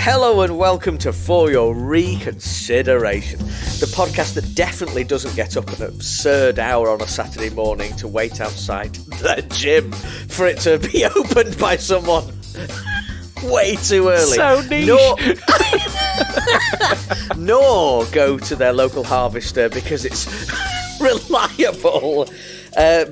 Hello and welcome to For Your Reconsideration, the podcast that definitely doesn't get up an absurd hour on a Saturday morning to wait outside the gym for it to be opened by someone way too early. So niche. Nor go to their local harvester because it's reliable.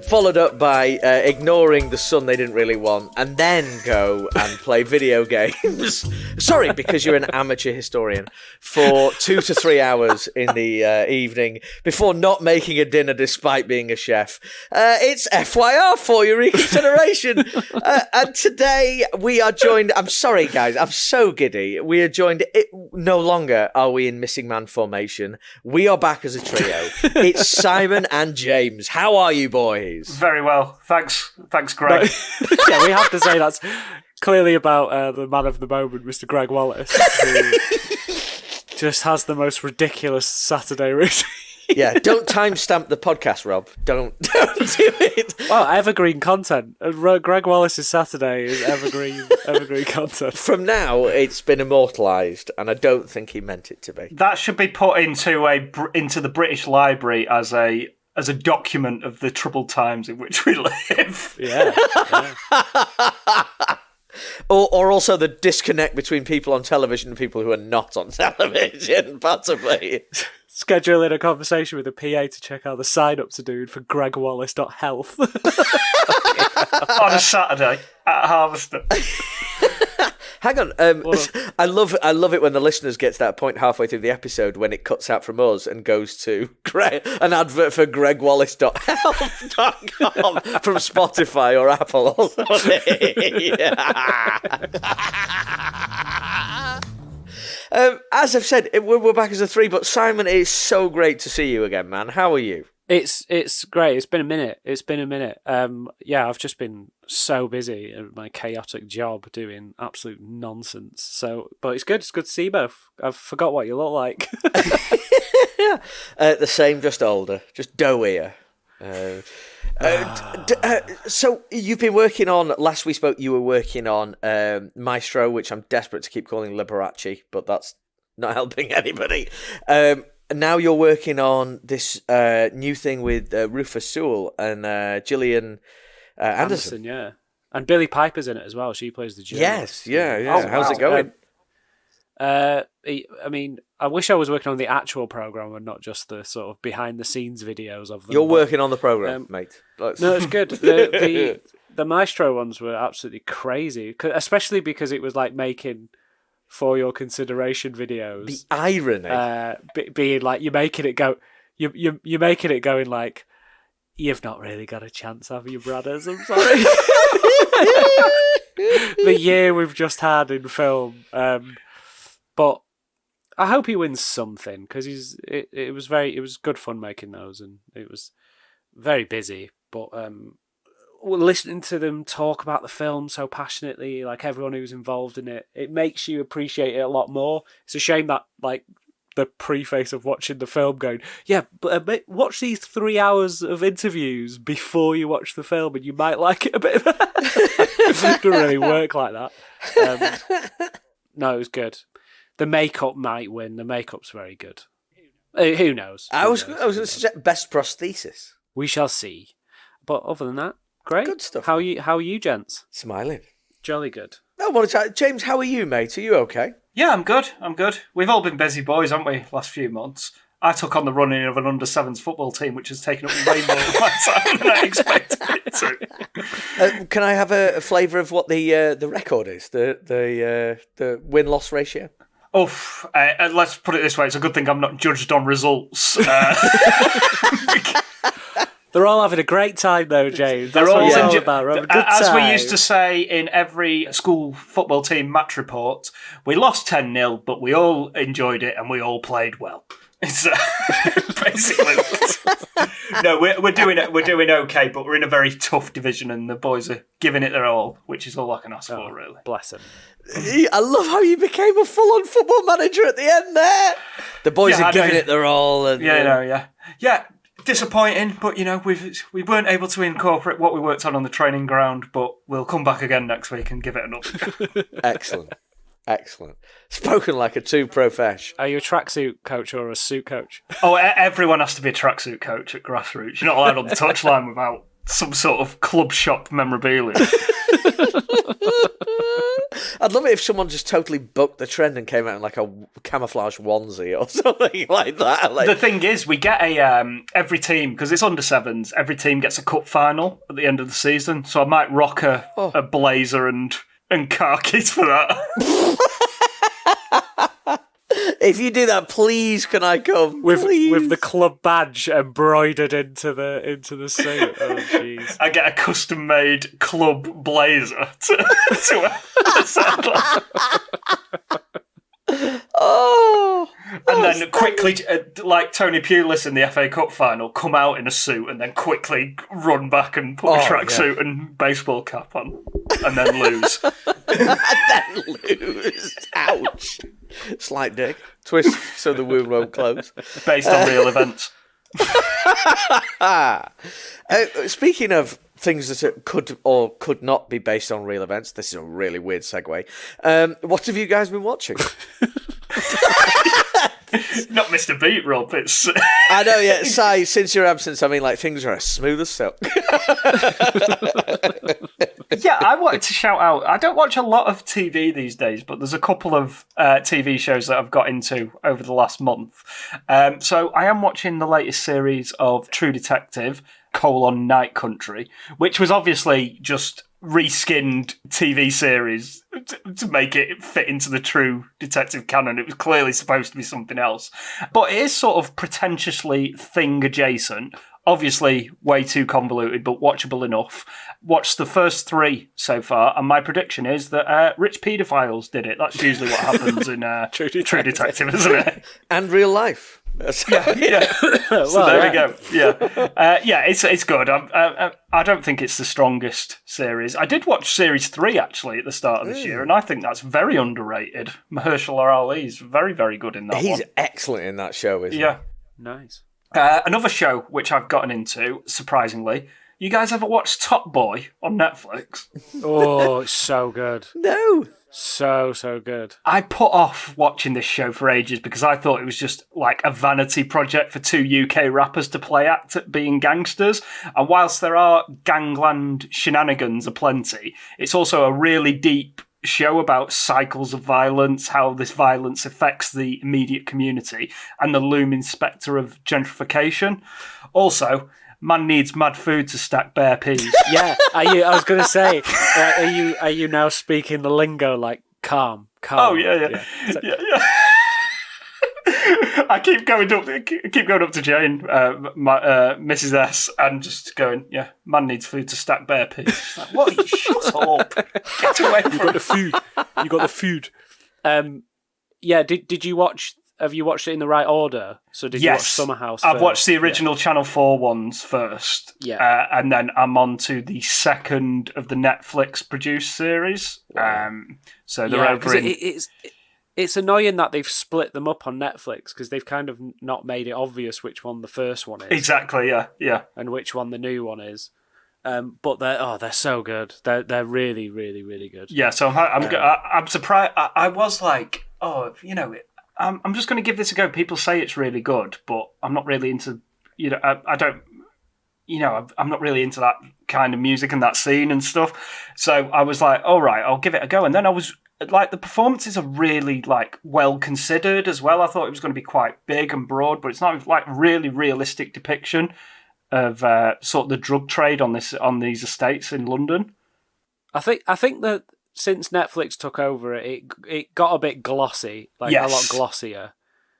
Followed up by ignoring the sun they didn't really want, and then go and play video games. Sorry, because you're an amateur historian for 2 to 3 hours in the evening before not making a dinner despite being a chef. It's FYR For Your Reconsideration. And today we are joined, I'm sorry guys, I'm so giddy. We are joined, no longer are we in missing man formation. We are back as a trio. It's Simon and James. How are you, boys? Very well. Thanks, Greg. Yeah, we have to say that's clearly about the man of the moment, Mr. Greg Wallace, who just has the most ridiculous Saturday routine. Yeah, don't timestamp the podcast, Rob. Don't do it. Well, evergreen content. Greg Wallace's Saturday is evergreen content. From now, it's been immortalised, and I don't think he meant it to be. That should be put into the British Library as a document of the troubled times in which we live. Yeah. Or also the disconnect between people on television and people who are not on television, possibly. Scheduling a conversation with a PA to check out the sign-ups are doing for gregwallace.health. On a Saturday at Harvester. Hang on, I love it when the listeners get to that point halfway through the episode when it cuts out from us and goes to an advert for gregwallace.health.com from Spotify or Apple or something. As I've said, we're back as a three, but Simon, it is so great to see you again, man. How are you? It's great. It's been a minute. Yeah, I've just been so busy in my chaotic job doing absolute nonsense. But it's good. It's good to see you both. I've forgot what you look like. The same, just older, just doughier. So you've been working on, last we spoke, you were working on Maestro, which I'm desperate to keep calling Liberace, but that's not helping anybody. Now you're working on this new thing with Rufus Sewell and Gillian Anderson. Yeah. And Billie Piper's in it as well. She plays the journalist. Yes, yeah. Oh, How's wow. it going? I mean, I wish I was working on the actual program and not just the sort of behind-the-scenes videos of them. You're working on the program, mate. No, it's good. The Maestro ones were absolutely crazy, especially because it was like making For Your Consideration videos. The irony, being like you're making it going like, you've not really got a chance, have you, brothers? I'm sorry. The year we've just had in film. But I hope he wins something because it was good fun making those, and it was very busy. But listening to them talk about the film so passionately, like everyone who's involved in it, it makes you appreciate it a lot more. It's a shame that like the preface of watching the film going, yeah, but watch these 3 hours of interviews before you watch the film, and you might like it a bit. It doesn't really work like that. No, it was good. The makeup might win. The makeup's very good. Who knows? I was going to suggest best prosthesis. We shall see. But other than that, great. Good stuff. How are you, gents? Smiling. Jolly good. James, how are you, mate? Are you okay? Yeah, I'm good. We've all been busy boys, haven't we, last few months? I took on the running of an under-7s football team, which has taken up way more of my time than I expected it to. Can I have a flavour of what the record is? The win-loss ratio? Let's put it this way. It's a good thing I'm not judged on results. They're all having a great time, though, James. They're That's all what it's all about. We're having a good as time. we used to say in every school football team match report, we lost 10-0, but we all enjoyed it and we all played well. It's basically no, we're doing it. We're doing okay, but we're in a very tough division, and the boys are giving it their all, which is all I can ask for, really. Bless them. I love how you became a full-on football manager at the end there. The boys are giving it their all. And, yeah. Disappointing, but we weren't able to incorporate what we worked on the training ground. But we'll come back again next week and give it another. Excellent. Excellent. Spoken like a true profesh. Are you a tracksuit coach or a suit coach? Oh, everyone has to be a tracksuit coach at Grassroots. You're not allowed on the touchline without some sort of club shop memorabilia. I'd love it if someone just totally bucked the trend and came out in like a camouflage onesie or something like that. Like... The thing is, we get every team, because it's under sevens, every team gets a cup final at the end of the season. So I might rock a blazer and khakis for that. If you do that, please, can I come? With Please? the club badge embroidered into the suit. Oh, jeez. I get a custom-made club blazer to wear. Oh! And then quickly, like Tony Pulis in the FA Cup final, come out in a suit and then quickly run back and put a tracksuit and baseball cap on, and then lose. And then lose. Ouch. Slight dick. Twist so the wound won't close. Based on real events. Speaking of things that could or could not be based on real events, this is a really weird segue. What have you guys been watching? Not Mr. Beat, Rob. It's. I know, yeah. Si, since your absence, I mean, like, things are as smooth as silk. Yeah, I wanted to shout out. I don't watch a lot of TV these days, but there's a couple of TV shows that I've got into over the last month. So I am watching the latest series of True Detective: Night Country, which was obviously just reskinned TV series to make it fit into the True Detective canon. It was clearly supposed to be something else. But it is sort of pretentiously Thing adjacent. Obviously, way too convoluted, but watchable enough. Watched the first 3 so far, and my prediction is that rich paedophiles did it. That's usually what happens in True Detective, isn't it? And real life. Yeah. So there we go. Yeah, it's good. I don't think it's the strongest series. I did watch series 3 actually at the start of this year, and I think that's very underrated. Mahershala Ali is very, very good in that one. He's excellent in that show, isn't he? Yeah. Nice. Another show which I've gotten into, surprisingly. You guys ever watched Top Boy on Netflix? Oh, it's so good. No. So good. I put off watching this show for ages because I thought it was just like a vanity project for 2 UK rappers to play act at being gangsters. And whilst there are gangland shenanigans aplenty, it's also a really deep show about cycles of violence, how this violence affects the immediate community, and the looming spectre of gentrification. Also, man needs mad food to stack bare peas. Yeah, I was going to say, are you now speaking the lingo like calm? Oh yeah. I keep going up to Jane, Mrs. S, and just going, yeah, man needs food to stack bare peas. Like, what? Shut up! Get away from You got the food. Yeah. Did you watch? Have you watched it in the right order? So did you watch Summer House first? I've watched the original Channel 4 ones first. Yeah. And then I'm on to the second of the Netflix produced series. So they're over in... It's annoying that they've split them up on Netflix because they've kind of not made it obvious which one the first one is. Exactly, yeah. And which one the new one is. But they're so good. They're really, really, really good. Yeah, so I'm surprised. I was like, I'm just going to give this a go. People say it's really good, but I'm not really into, I'm not really into that kind of music and that scene and stuff. So I was like, all right, I'll give it a go. And then I was like, the performances are really like well considered as well. I thought it was going to be quite big and broad, but it's not like really realistic depiction of sort of the drug trade on these estates in London. I think that since Netflix took over it got a bit glossy, a lot glossier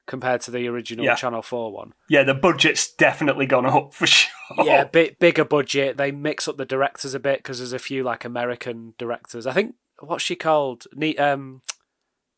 compared to the original Channel 4 one. Yeah, the budget's definitely gone up for sure. Yeah, bigger budget. They mix up the directors a bit because there's a few like American directors. I think, what's she called?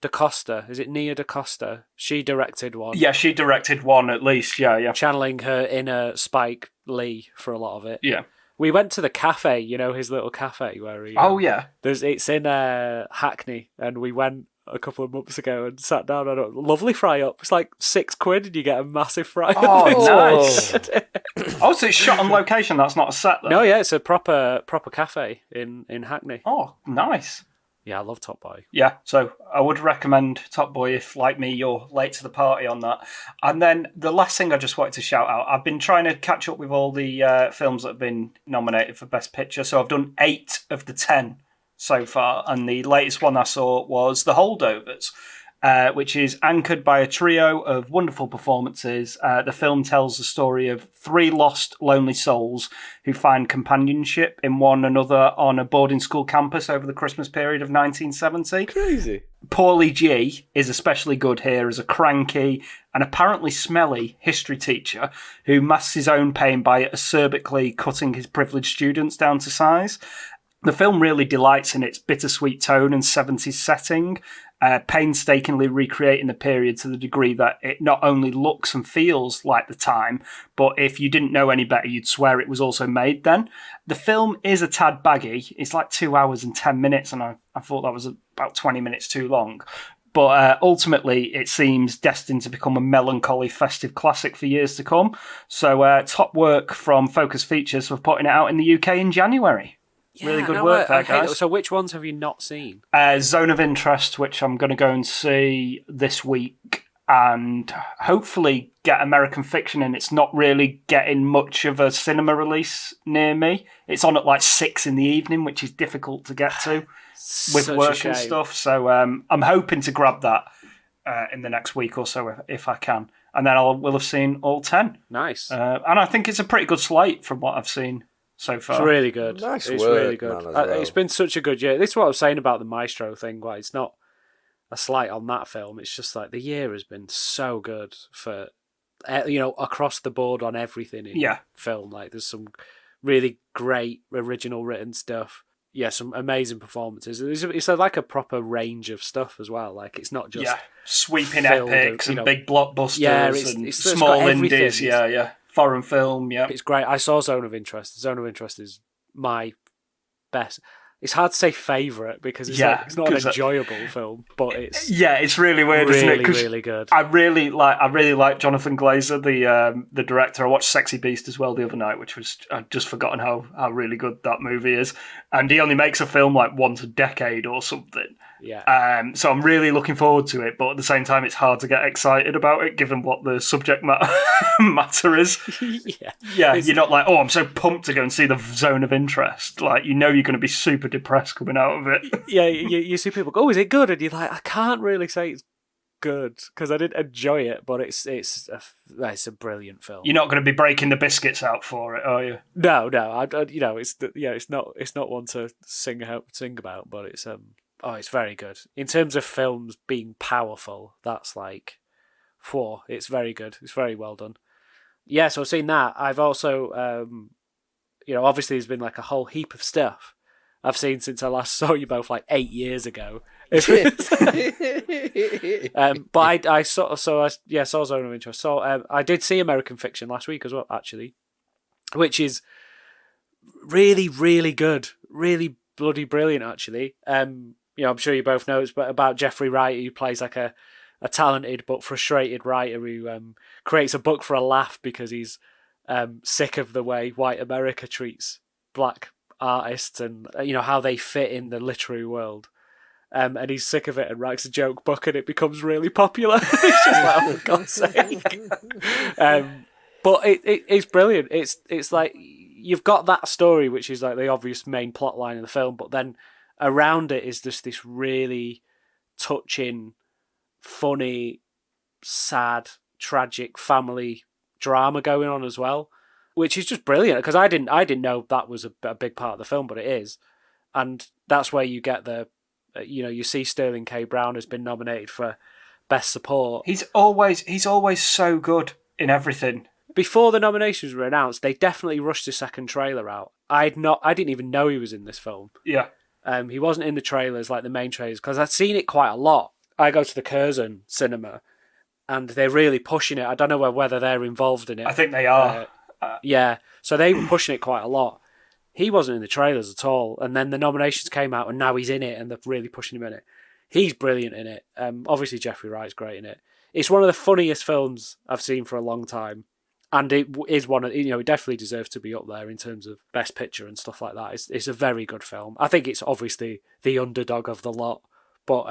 DaCosta. Is it Nia DaCosta? She directed one. Yeah, she directed one at least, yeah. Channeling her inner Spike Lee for a lot of it. Yeah. We went to the cafe, his little cafe where he... Oh, yeah. It's in Hackney, and we went a couple of months ago and sat down on a lovely fry-up. It's like £6 and you get a massive fry-up. Oh, nice. So it's shot on location, that's not a set, though? No, yeah, it's a proper cafe in Hackney. Oh, nice. Yeah, I love Top Boy. Yeah, so I would recommend Top Boy if, like me, you're late to the party on that. And then the last thing I just wanted to shout out, I've been trying to catch up with all the films that have been nominated for Best Picture. So I've done 8 of the 10 so far, and the latest one I saw was The Holdovers, which is anchored by a trio of wonderful performances. The film tells the story of 3 lost, lonely souls who find companionship in one another on a boarding school campus over the Christmas period of 1970. Crazy. Paulie G is especially good here as a cranky and apparently smelly history teacher who masks his own pain by acerbically cutting his privileged students down to size. The film really delights in its bittersweet tone and 70s setting, painstakingly recreating the period to the degree that it not only looks and feels like the time, but if you didn't know any better, you'd swear it was also made then. The film is a tad baggy. It's like 2 hours and 10 minutes, and I thought that was about 20 minutes too long. But ultimately, it seems destined to become a melancholy festive classic for years to come. So top work from Focus Features for putting it out in the UK in January. Yeah, really good work there, guys. So which ones have you not seen? Zone of Interest, which I'm going to go and see this week, and hopefully get American Fiction, and it's not really getting much of a cinema release near me. It's on at like 6 in the evening, which is difficult to get to with work and stuff. So I'm hoping to grab that in the next week or so if I can. And then we'll have seen all 10. Nice. And I think it's a pretty good slate from what I've seen so far. It's really good. Nice it's work, really good. man, as well. It's been such a good year. This is what I was saying about the Maestro thing. Like, it's not a slight on that film. It's just like the year has been so good for, across the board on everything in film. Like, there's some really great original written stuff. Yeah, some amazing performances. It's like a proper range of stuff as well. Like, it's not just sweeping epics and big blockbusters and it's small indies. Yeah. Foreign film, yeah. It's great. I saw Zone of Interest. Zone of Interest is my best. It's hard to say favourite because it's not an enjoyable film, but it's it's really weird, isn't it? Really good. I really like Jonathan Glazer, the director. I watched Sexy Beast as well the other night, which was I'd just forgotten how really good that movie is. And he only makes a film like once a decade or something. Yeah. So I'm really looking forward to it, but at the same time, it's hard to get excited about it given what the subject matter is. Yeah. You're not like, I'm so pumped to go and see the Zone of Interest. Like, you're going to be super depressed coming out of it. Yeah, you see people go, "Oh, is it good?" And you're like, I can't really say it's good because I didn't enjoy it, but it's a brilliant film. You're not going to be breaking the biscuits out for it, are you? No. It's not one to sing about, but it's it's very good in terms of films being powerful. That's like, it's very good. It's very well done. Yeah, so I've seen that. I've also, obviously there's been like a whole heap of stuff I've seen since I last saw you both like 8 years ago. But I saw Zone of Interest. So I did see American Fiction last week as well, actually, which is really, really good, really bloody brilliant, actually. I'm sure you both know it's about Jeffrey Wright, who plays like a talented but frustrated writer who creates a book for a laugh because he's sick of the way white America treats black artists and how they fit in the literary world. And he's sick of it and writes a joke book and it becomes really popular. It's just like, for God's sake. But it's brilliant. It's like you've got that story, which is like the obvious main plot line of the film, but then around it is just this really touching, funny, sad, tragic family drama going on as well, which is just brilliant because I didn't know that was a big part of the film, but it is, and that's where you get the, you see Sterling K. Brown has been nominated for Best Support. He's always so good in everything. Before the nominations were announced, they definitely rushed the second trailer out. I didn't even know he was in this film. Yeah. He wasn't in the trailers, like the main trailers, because I'd seen it quite a lot. I go to the Curzon cinema, and they're really pushing it. I don't know whether they're involved in it. I think they are. Yeah, so they were pushing it quite a lot. He wasn't in the trailers at all, and then the nominations came out, and now he's in it, and they're really pushing him in it. He's brilliant in it. Obviously, Jeffrey Wright's great in it. It's one of the funniest films I've seen for a long time, And it is one of, it definitely deserves to be up there in terms of best picture and stuff like that. It's a very good film. I think it's obviously the underdog of the lot, but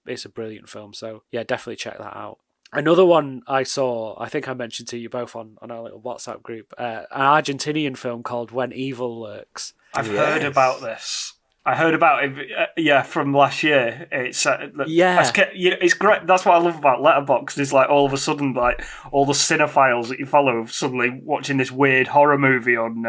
it's a brilliant film. So yeah, definitely check that out. Another one I saw, I think I mentioned to you both on our little WhatsApp group, an Argentinian film called When Evil Lurks. I've heard about this. I heard about it, from last year. It's it's great. That's what I love about Letterboxd. Is like all of a sudden, like all the cinephiles that you follow are suddenly watching this weird horror movie on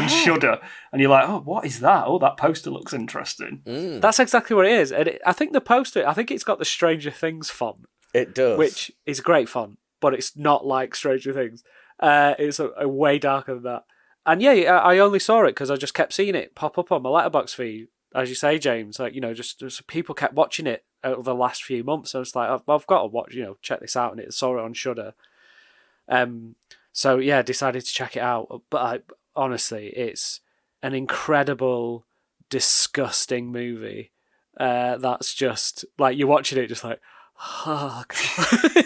Shudder, and you're like, oh, what is that? Oh, that poster looks interesting. That's exactly what it is. And I think the poster, I think it's got the Stranger Things font. It does, which is a great font, but it's not like Stranger Things. It's a way darker than that. And yeah, I only saw it because I just kept seeing it pop up on my Letterboxd feed, as you say, James. Like, just people kept watching it over the last few months. I was like, I've got to watch, check this out, and saw it on Shudder. So yeah, decided to check it out. But honestly, it's an incredible, disgusting movie. That's just like you're watching it, just like, oh God.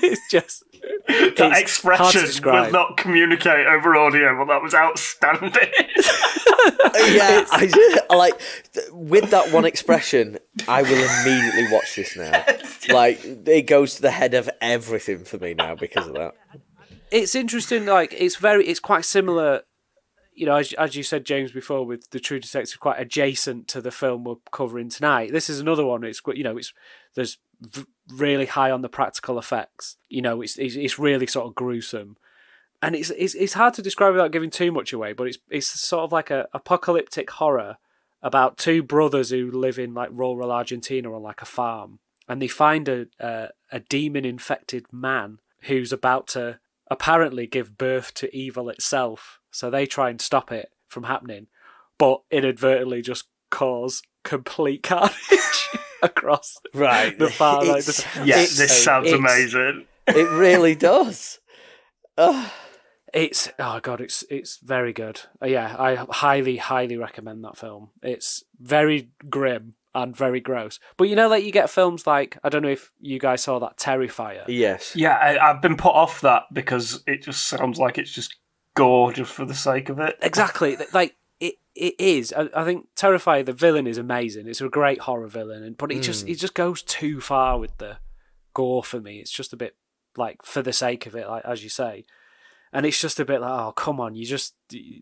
It's just. That expression will not communicate over audio, but that was outstanding. Yeah, I like with that one expression. I will immediately watch this now. Like it goes to the head of everything for me now because of that. It's interesting. Like it's quite similar. As you said, James, before, with The True Detective, quite adjacent to the film we're covering tonight. This is another one. There's really high on the practical effects. It's really sort of gruesome, and it's hard to describe without giving too much away. But it's sort of like a apocalyptic horror about two brothers who live in like rural Argentina on like a farm, and they find a demon infected man who's about to apparently give birth to evil itself. So they try and stop it from happening, but inadvertently just cause complete carnage across the farm. This sounds amazing. It really does. It's very good. Yeah, I highly, highly recommend that film. It's very grim and very gross. But you get films like, I don't know if you guys saw that Terrifier. Yes. Yeah, I've been put off that because it just sounds like it's just gore just for the sake of it. Exactly. Like, it is. I think Terrifier, the villain, is amazing. It's a great horror villain, but it just goes too far with the gore for me. It's just a bit like for the sake of it, like as you say. And it's just a bit like, oh, come on,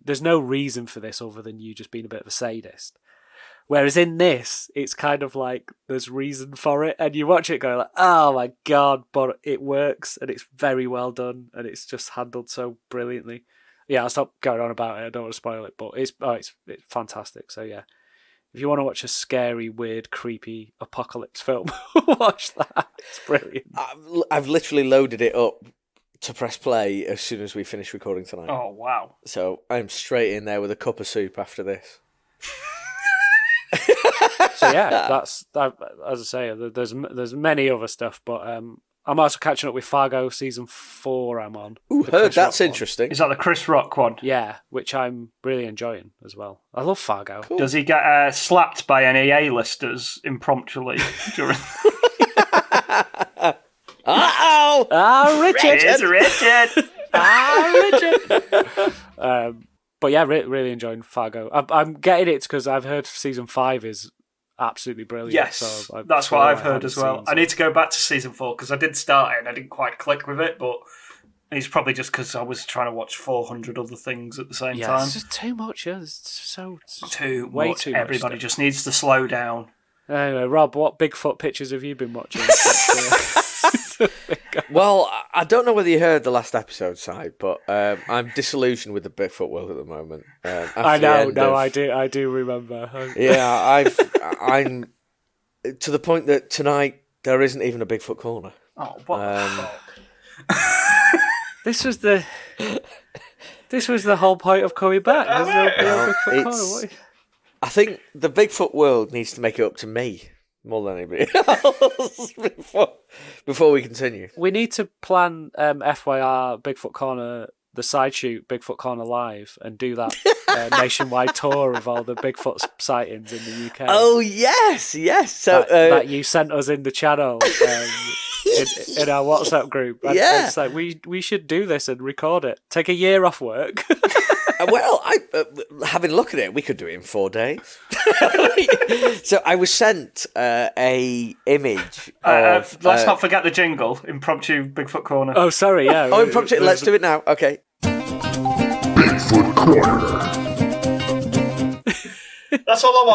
there's no reason for this other than you just being a bit of a sadist. Whereas in this, it's kind of like there's reason for it, and you watch it go like, oh my God, but it works, and it's very well done, and it's just handled so brilliantly. Yeah, I'll stop going on about it. I don't want to spoil it, but it's fantastic. So yeah, if you want to watch a scary, weird, creepy apocalypse film, watch that. It's brilliant. I've literally loaded it up to press play as soon as we finish recording tonight. Oh wow! So I'm straight in there with a cup of soup after this. So yeah, that's that. As I say, there's many other stuff, but I'm also catching up with Fargo season 4. I'm on. Ooh, heard that's interesting. Is that the Chris Rock one? Yeah, which I'm really enjoying as well. I love Fargo. Cool. Does he get slapped by any A-listers impromptually during? Uh-oh! Ah, Richard! It's Richard! Richard! But yeah, really enjoying Fargo. I'm getting it because I've heard season 5 is absolutely brilliant. Yes, so that's what I've heard as well. I need to go back to season 4 because I did start it and I didn't quite click with it, but it's probably just because I was trying to watch 400 other things at the same time. It's just too much. Yeah, it's too way much. Too much. Everybody just needs to slow down. Anyway, Rob, what Bigfoot pictures have you been watching? Well, I don't know whether you heard the last episode, Si, but I'm disillusioned with the Bigfoot world at the moment. I know, I do remember. Yeah, I'm to the point that tonight there isn't even a Bigfoot corner. Oh, what the fuck? This was the whole point of coming back. There's no Bigfoot corner. I think the Bigfoot world needs to make it up to me more than anybody else before we continue. We need to plan FYR Bigfoot Corner, the side shoot Bigfoot Corner Live, and do that nationwide tour of all the Bigfoot sightings in the UK. Oh, yes. So that you sent us in the channel. in our WhatsApp group. Yeah. It's like, we should do this and record it. Take a year off work. Well, having a look at it, we could do it in 4 days. So I was sent a image of... let's not forget the jingle, impromptu Bigfoot Corner. Oh, sorry, yeah. Oh, impromptu, let's do it now. Okay. Bigfoot Corner. That's all I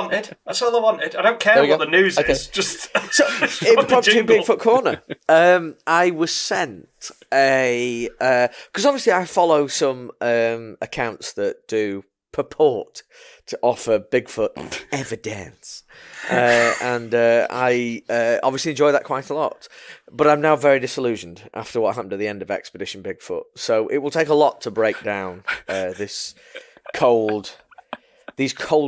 wanted. I don't care what the news is. Just so, impromptu jingle. Bigfoot Corner. I was sent a... Because obviously I follow some accounts that do purport to offer Bigfoot evidence. And I obviously enjoy that quite a lot. But I'm now very disillusioned after what happened at the end of Expedition Bigfoot. So it will take a lot to break down these cold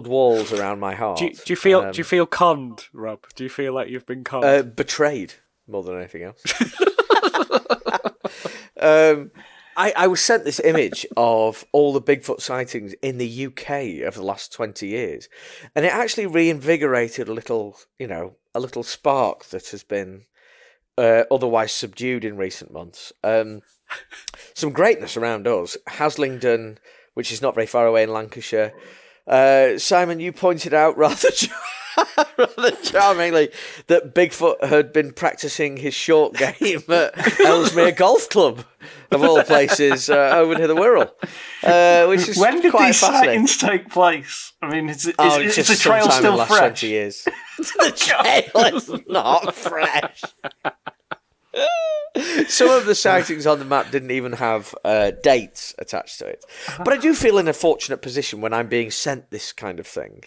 walls around my heart. Do you feel conned, Rob? Do you feel like you've been conned? Betrayed more than anything else. I was sent this image of all the Bigfoot sightings in the UK over the last 20 years, and it actually reinvigorated a little spark that has been otherwise subdued in recent months. Some greatness around us. Haslingden, which is not very far away in Lancashire. Simon, you pointed out rather charmingly that Bigfoot had been practicing his short game at Ellesmere Golf Club, of all places, over near the Wirral. Which is when did quite these fascinating. sightings take place? I mean, is the just trail sometime in still the last fresh? 20 years. The trail is not fresh. Some of the sightings on the map didn't even have dates attached to it. But I do feel in a fortunate position when I'm being sent this kind of thing.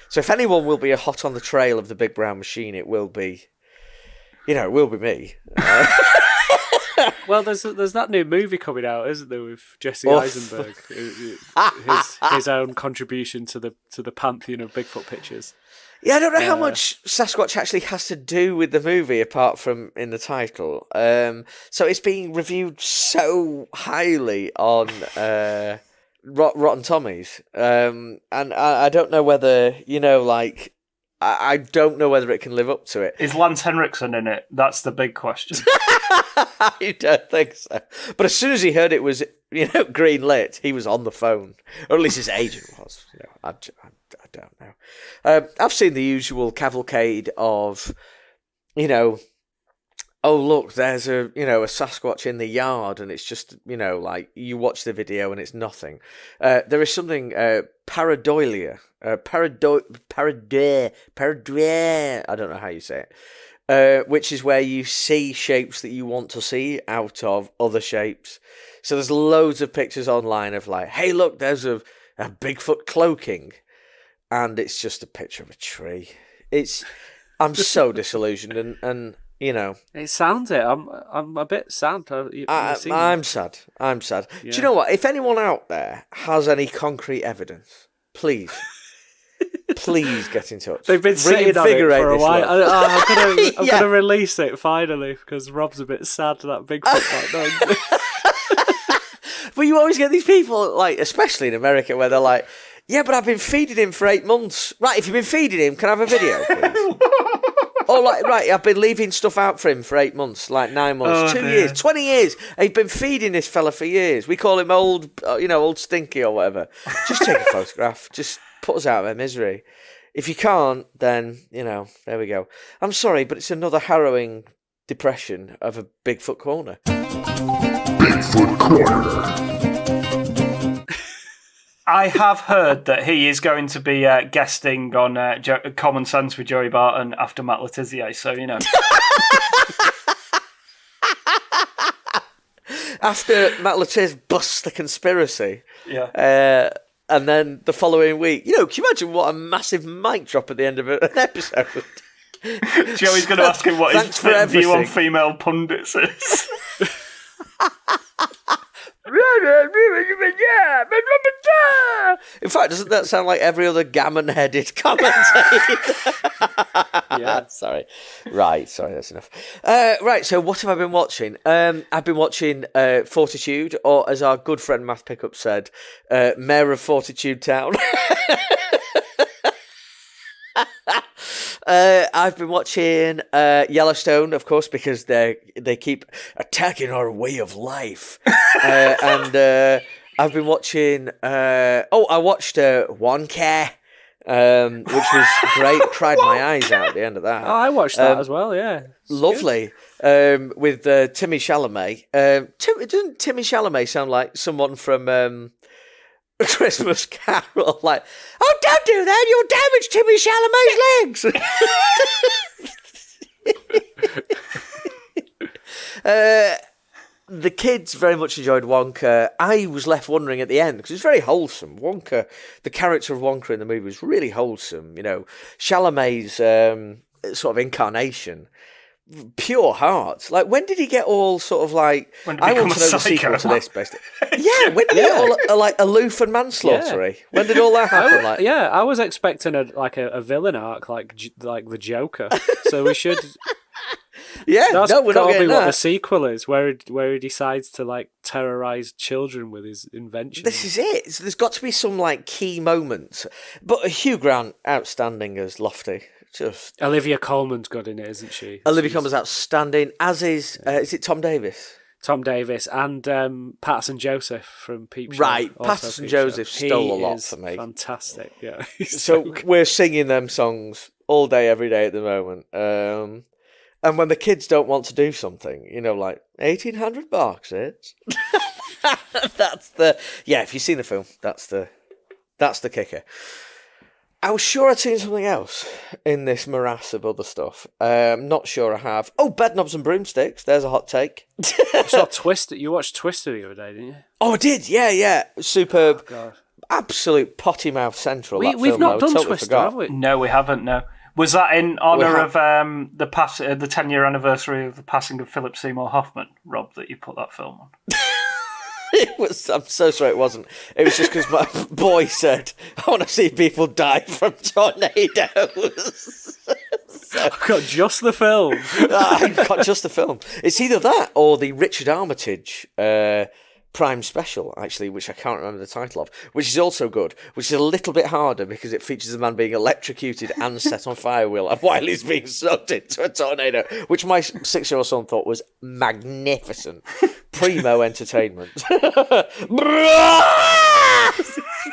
So if anyone will be a hot on the trail of the big brown machine, it will be me. Well, there's that new movie coming out, isn't there, with Jesse Eisenberg, his own contribution to the pantheon of Bigfoot pictures. Yeah, I don't know how much Sasquatch actually has to do with the movie apart from in the title. So it's being reviewed so highly on Rotten Tommies, and I don't know whether I don't know whether it can live up to it. Is Lance Henriksen in it? That's the big question. I don't think so. But as soon as he heard it was, green lit, he was on the phone, or at least his agent was. I don't know. I've seen the usual cavalcade of, oh look, there's a Sasquatch in the yard, and it's just you watch the video and it's nothing. There is something pareidolia, pareidolia. I don't know how you say it. Which is where you see shapes that you want to see out of other shapes. So there's loads of pictures online of hey, look, there's a Bigfoot cloaking, and it's just a picture of a tree. I'm so disillusioned, and it sounds it. I'm a bit sad. I'm sad. I'm sad. Yeah. Do you know what? If anyone out there has any concrete evidence, please get in touch. They've been sitting on it for a while. I'm Yeah. gonna release it finally because Rob's a bit sad that Bigfoot might know. But you always get these people, especially in America, where they're like, yeah, but I've been feeding him for 8 months. Right, if you've been feeding him, can I have a video, please? Or right, I've been leaving stuff out for him for 8 months, 9 months, 2 years, 20 years. I've been feeding this fella for years. We call him old Stinky or whatever. Just take a photograph. Just put us out of our misery. If you can't, then, there we go. I'm sorry, but it's another harrowing depression of a Bigfoot Corner. Bigfoot Corner. I have heard that he is going to be guesting on Common Sense with Joey Barton after Matt Letizia, so After Matt Letizia busts the conspiracy. Yeah. And then the following week, can you imagine what a massive mic drop at the end of an episode? Joey's going to ask him what his view on female pundits is. In fact, doesn't that sound like every other gammon-headed commentator? Yeah. Sorry, that's enough. Right, so what have I been watching? I've been watching Fortitude, or as our good friend Matt Pickup said, Mayor of Fortitude Town. I've been watching Yellowstone, of course, because they keep attacking our way of life. And I've been watching. I watched Wonka, which was great. Cried my eyes out at the end of that. Oh, I watched that as well. Yeah, it's lovely. With Timmy Chalamet. Doesn't Timmy Chalamet sound like someone from A Christmas Carol? Like, oh, don't do that! You'll damage Timmy Chalamet's legs. The kids very much enjoyed Wonka. I was left wondering at the end because it's very wholesome. Wonka, the character of Wonka in the movie was really wholesome. You know, Chalamet's sort of incarnation. Pure heart. Like, when did he get all sort of like? I want to know the sequel to this, basically. Yeah, when did he get all like aloof and manslaughtery? Yeah. When did all that happen? I was expecting a villain arc like the Joker. So we should. Yeah, that's we're not getting what that. The sequel is, where he decides to like terrorize children with his inventions. This is it. So there's got to be some like key moments. But Hugh Grant, outstanding as Lofty. Just Olivia Colman's good in it, isn't she? Olivia Colman's outstanding, as is it Tom Davis? Tom Davis and Patterson Joseph from Peep Show. Right, Patterson Joseph stole a lot for me. Fantastic, yeah. So we're singing them songs all day, every day at the moment. And when the kids don't want to do something, you know, like 1,800 boxes. That's the if you've seen the film, that's the kicker. I was sure I'd seen something else in this morass of other stuff. Not sure I have. Oh, Bedknobs and Broomsticks. There's a hot take. You saw Twister. You watched Twister the other day, didn't you? Oh, I did. Yeah. Superb. Oh, God. Absolute potty mouth central. We've not done Twister, have we? No, we haven't. No. Was that in honour of the 10-year anniversary of the passing of Philip Seymour Hoffman, Rob, that you put that film on? It was. I'm so sorry it wasn't. It was just because my boy said, I want to see people die from tornadoes. I've got just the film. I've got just the film. It's either that or the Richard Armitage Prime Special, actually, which I can't remember the title of, which is also good, which is a little bit harder because it features a man being electrocuted and set on fire while he's being sucked into a tornado, which my 6-year-old son thought was magnificent. Primo entertainment.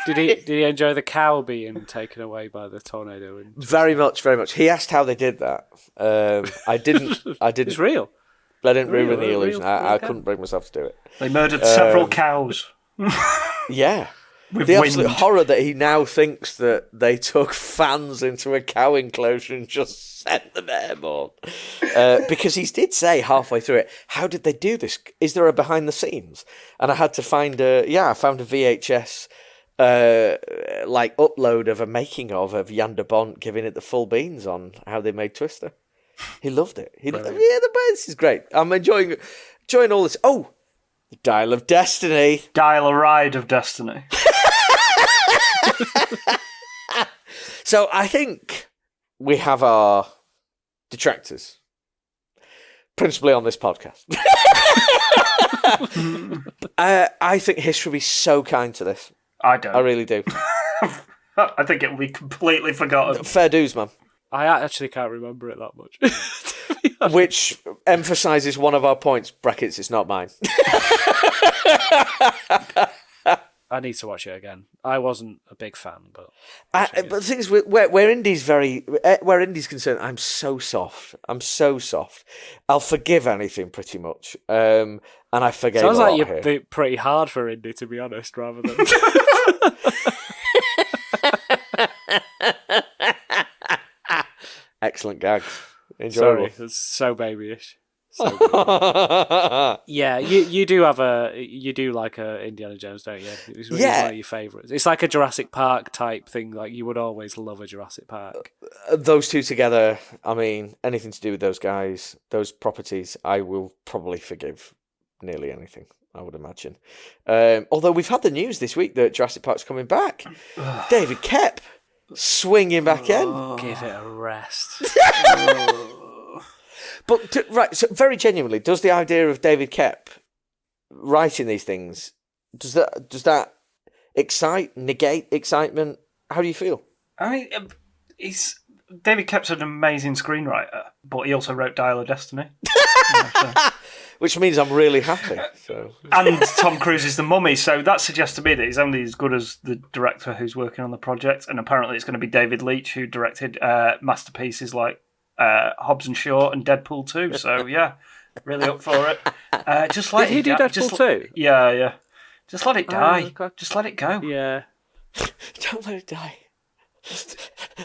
Did he enjoy the cow being taken away by the tornado? Very much, very much. He asked how they did that. I didn't. It's real. But I didn't ruin the illusion. I couldn't bring myself to do it. They murdered several cows. Yeah. With the wind. absolute horror that he now thinks that they took fans into a cow enclosure and just sent them airborne. Because he did say halfway through it, how did they do this? Is there a behind the scenes? And I had to find I found a VHS upload of a making of Yander Bont giving it the full beans on how they made Twister. He loved it. This is great. I'm enjoying all this. Oh, the Dial of Destiny. Dial a Ride of Destiny. So I think we have our detractors, principally on this podcast. I think history will be so kind to this. I don't. I really do. I think it will be completely forgotten. Fair dues, man. I actually can't remember it that much. Which emphasises one of our points, brackets, it's not mine. I need to watch it again. I wasn't a big fan, but... But the thing is, where Indy's concerned, I'm so soft. I'll forgive anything, pretty much. And I forgave Sounds a lot like here. you're pretty hard for Indy, to be honest, rather than... Excellent gags. Enjoyable. Sorry, that's so babyish. So babyish. Yeah, you do like a Indiana Jones, don't you? It's one of your favourites. It's like a Jurassic Park type thing. Like you would always love a Jurassic Park. Those two together, I mean, anything to do with those guys, those properties, I will probably forgive nearly anything, I would imagine. Although we've had the news this week that Jurassic Park's coming back. David Koepp swinging back in. Give it a rest. But so very genuinely, does the idea of David Koepp writing these things, does that negate excitement? How do you feel? I mean, it's David Koepp's an amazing screenwriter, but he also wrote Dial of Destiny. Which means I'm really happy. So. And Tom Cruise is the Mummy, so that suggests to me that he's only as good as the director who's working on the project. And apparently it's going to be David Leitch, who directed masterpieces like Hobbs and Shaw and Deadpool 2. So, yeah, really up for it. Just let Did he do Deadpool 2? Yeah. Just let it die. God. Just let it go. Yeah. Don't let it die.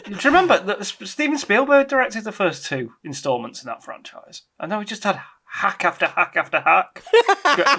Do you remember that Steven Spielberg directed the first 2 installments in that franchise? I know we just had hack after hack after hack,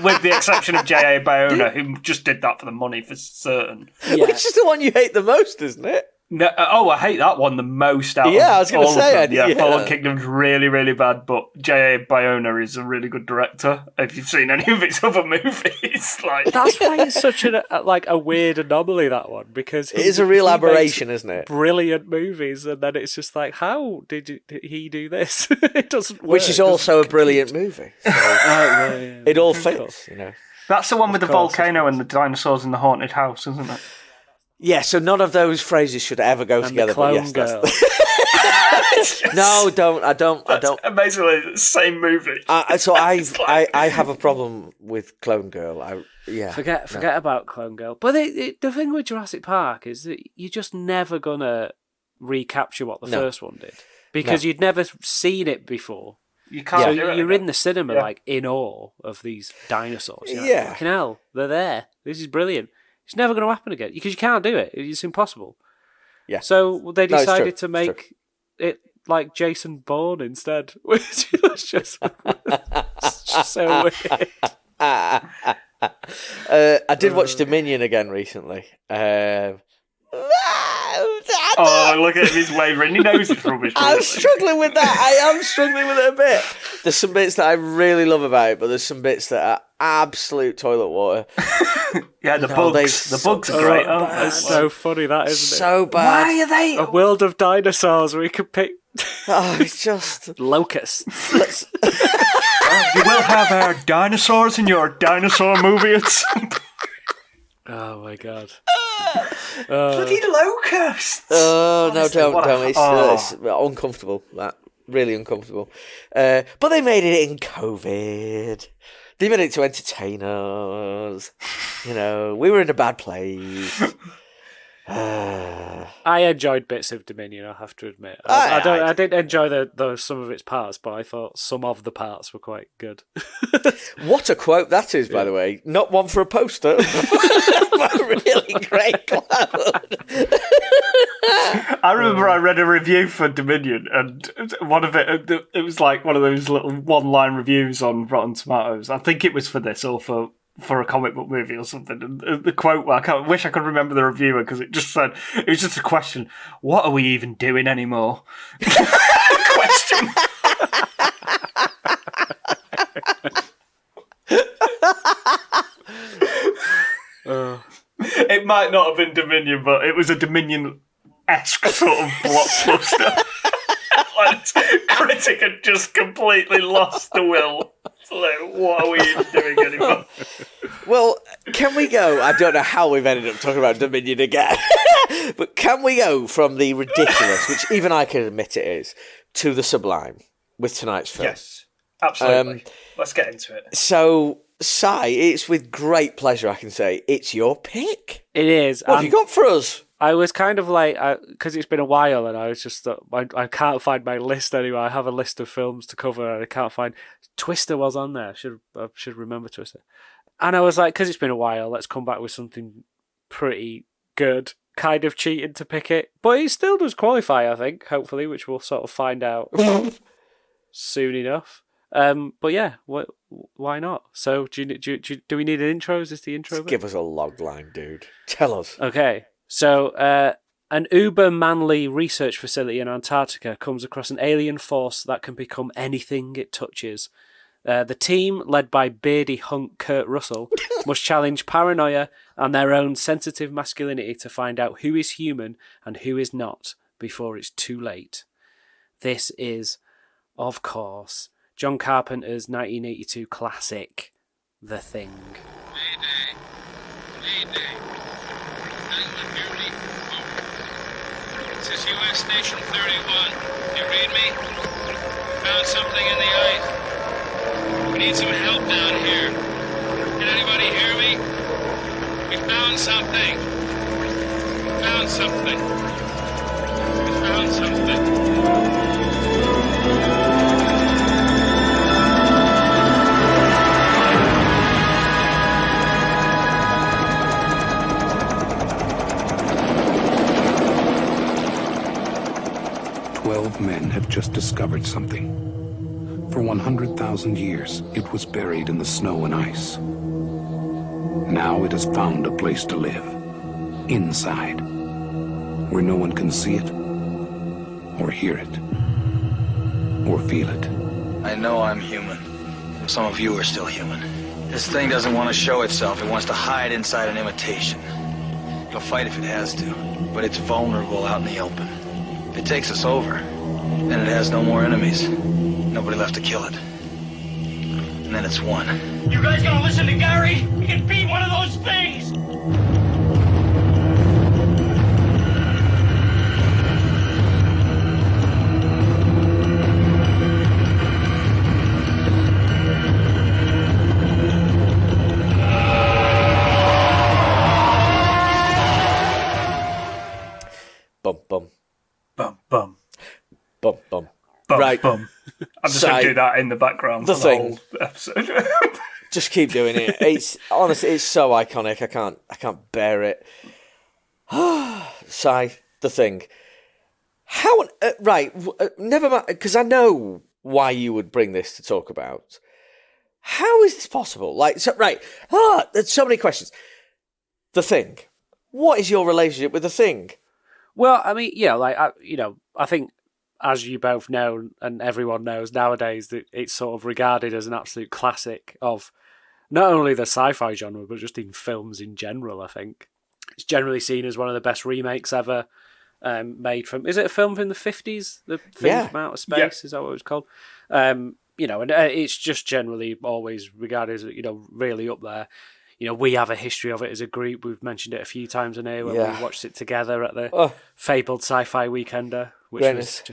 with the exception of J.A. Bayona, who just did that for the money for certain. Yeah. Which is the one you hate the most, isn't it? No, I hate that one the most out of I was going to say. Yeah, Fallen Kingdom's really, really bad, but J.A. Bayona is a really good director. If you've seen any of his other movies, like That's why it's such a weird anomaly, that one, because It is a real aberration, isn't it? Brilliant movies, and then it's just like, how did he do this? It doesn't work. Which is also a brilliant movie. So yeah. it all fits, you know. that's the one with the course, volcano and the dinosaurs in the haunted house, isn't it? Yeah, so none of those phrases should ever go And together. the Clone but yes, Girl. No, don't. I don't. Amazingly, the same movie. So I have a problem with Clone Girl. Forget about Clone Girl. But the thing with Jurassic Park is that you're just never gonna recapture what the first one did, because you'd never seen it before. You can't. So do it you're again. in the cinema like in awe of these dinosaurs. You're like, Yeah. fucking hell, they're there. This is brilliant. It's never going to happen again because you can't do it. It's impossible. Yeah. So they No, it's decided true. to make it like Jason Bourne instead, which was just, it's just so weird. I did watch Dominion again recently. Oh, look at him, he's wavering. He knows it's rubbish. I'm struggling with that. I am struggling with it a bit. There's some bits that I really love about it, but there's some bits that are absolute toilet water. Yeah, the bugs. The bugs are great. aren't they? It's so funny, that, isn't it? So bad. Why are they? A world of dinosaurs where you could pick Oh, it's just locusts. You will have our dinosaurs in your dinosaur movie at some point. Oh my god. Bloody locusts! Oh no, Honestly, don't. what a- It's uncomfortable. That really uncomfortable. But they made it in COVID. They made it to entertain us. You know, we were in a bad place. I enjoyed bits of Dominion, I have to admit. I I didn't enjoy some of its parts, but I thought some of the parts were quite good. What a quote that is, by the way. Not one for a poster, but a really great quote. I remember I read a review for Dominion, and one of it was like one of those little one-line reviews on Rotten Tomatoes. I think it was for this or for a comic book movie or something. And the quote, wish I could remember the reviewer, because it just said, it was just a question, what are we even doing anymore? Question. It might not have been Dominion, but it was a Dominion-esque sort of blockbuster. Like, critic had just completely lost the will. It's like, what are we even doing anymore? Well, can we go? I don't know how we've ended up talking about Dominion again, but can we go from the ridiculous, which even I can admit it is, to the sublime with tonight's film? Yes, absolutely. Let's get into it. So, Si, it's with great pleasure I can say it's your pick. It is. What have you got for us? I was kind of like, because it's been a while, and I was just, I can't find my list anyway. I have a list of films to cover, and I can't find. Twister was on there. I should remember Twister. And I was like, because it's been a while, let's come back with something pretty good. Kind of cheating to pick it, but it still does qualify, I think. Hopefully, which we'll sort of find out soon enough. But yeah, why not? So, do we need an intro? Is this the intro? Give us a log line, dude. Tell us. Okay. So, an uber-manly research facility in Antarctica comes across an alien force that can become anything it touches. The team, led by beardy hunk Kurt Russell, must challenge paranoia and their own sensitive masculinity to find out who is human and who is not before it's too late. This is, of course, John Carpenter's 1982 classic, The Thing. Mayday. Mayday. Bring the newly voted. This is US Station 31. You read me? Found something in the ice. We need some help down here. Can anybody hear me? We found something. Found something. We found something. 12 men have just discovered something. For 100,000 years, it was buried in the snow and ice. Now it has found a place to live. Inside. Where no one can see it, or hear it, or feel it. I know I'm human. Some of you are still human. This thing doesn't want to show itself. It wants to hide inside an imitation. It'll fight if it has to, but it's vulnerable out in the open. If it takes us over, then it has no more enemies. Nobody left to kill it. And then it's won. You guys gonna listen to Gary? He can beat one of those things! Bum, bum. Bum, bum. Bum, bum. Bum, Right. bum. I'm just going to do that in the background The for thing. the whole episode. Just keep doing it. It's honestly, it's so iconic. I can't bear it. Sigh. The Thing. How? Never mind. Because I know why you would bring this to talk about. How is this possible? There's so many questions. The Thing. What is your relationship with The Thing? Well, I mean, yeah, I think, as you both know, and everyone knows nowadays, that it's sort of regarded as an absolute classic of not only the sci-fi genre, but just in films in general, I think. It's generally seen as one of the best remakes ever made from... Is it a film from the 50s? The Thing from Outer Space? Yeah. Is that what it was called? And it's just generally always regarded as, really up there. We have a history of it as a group. We've mentioned it a few times in here when we watched it together at the fabled Sci-Fi Weekender, which was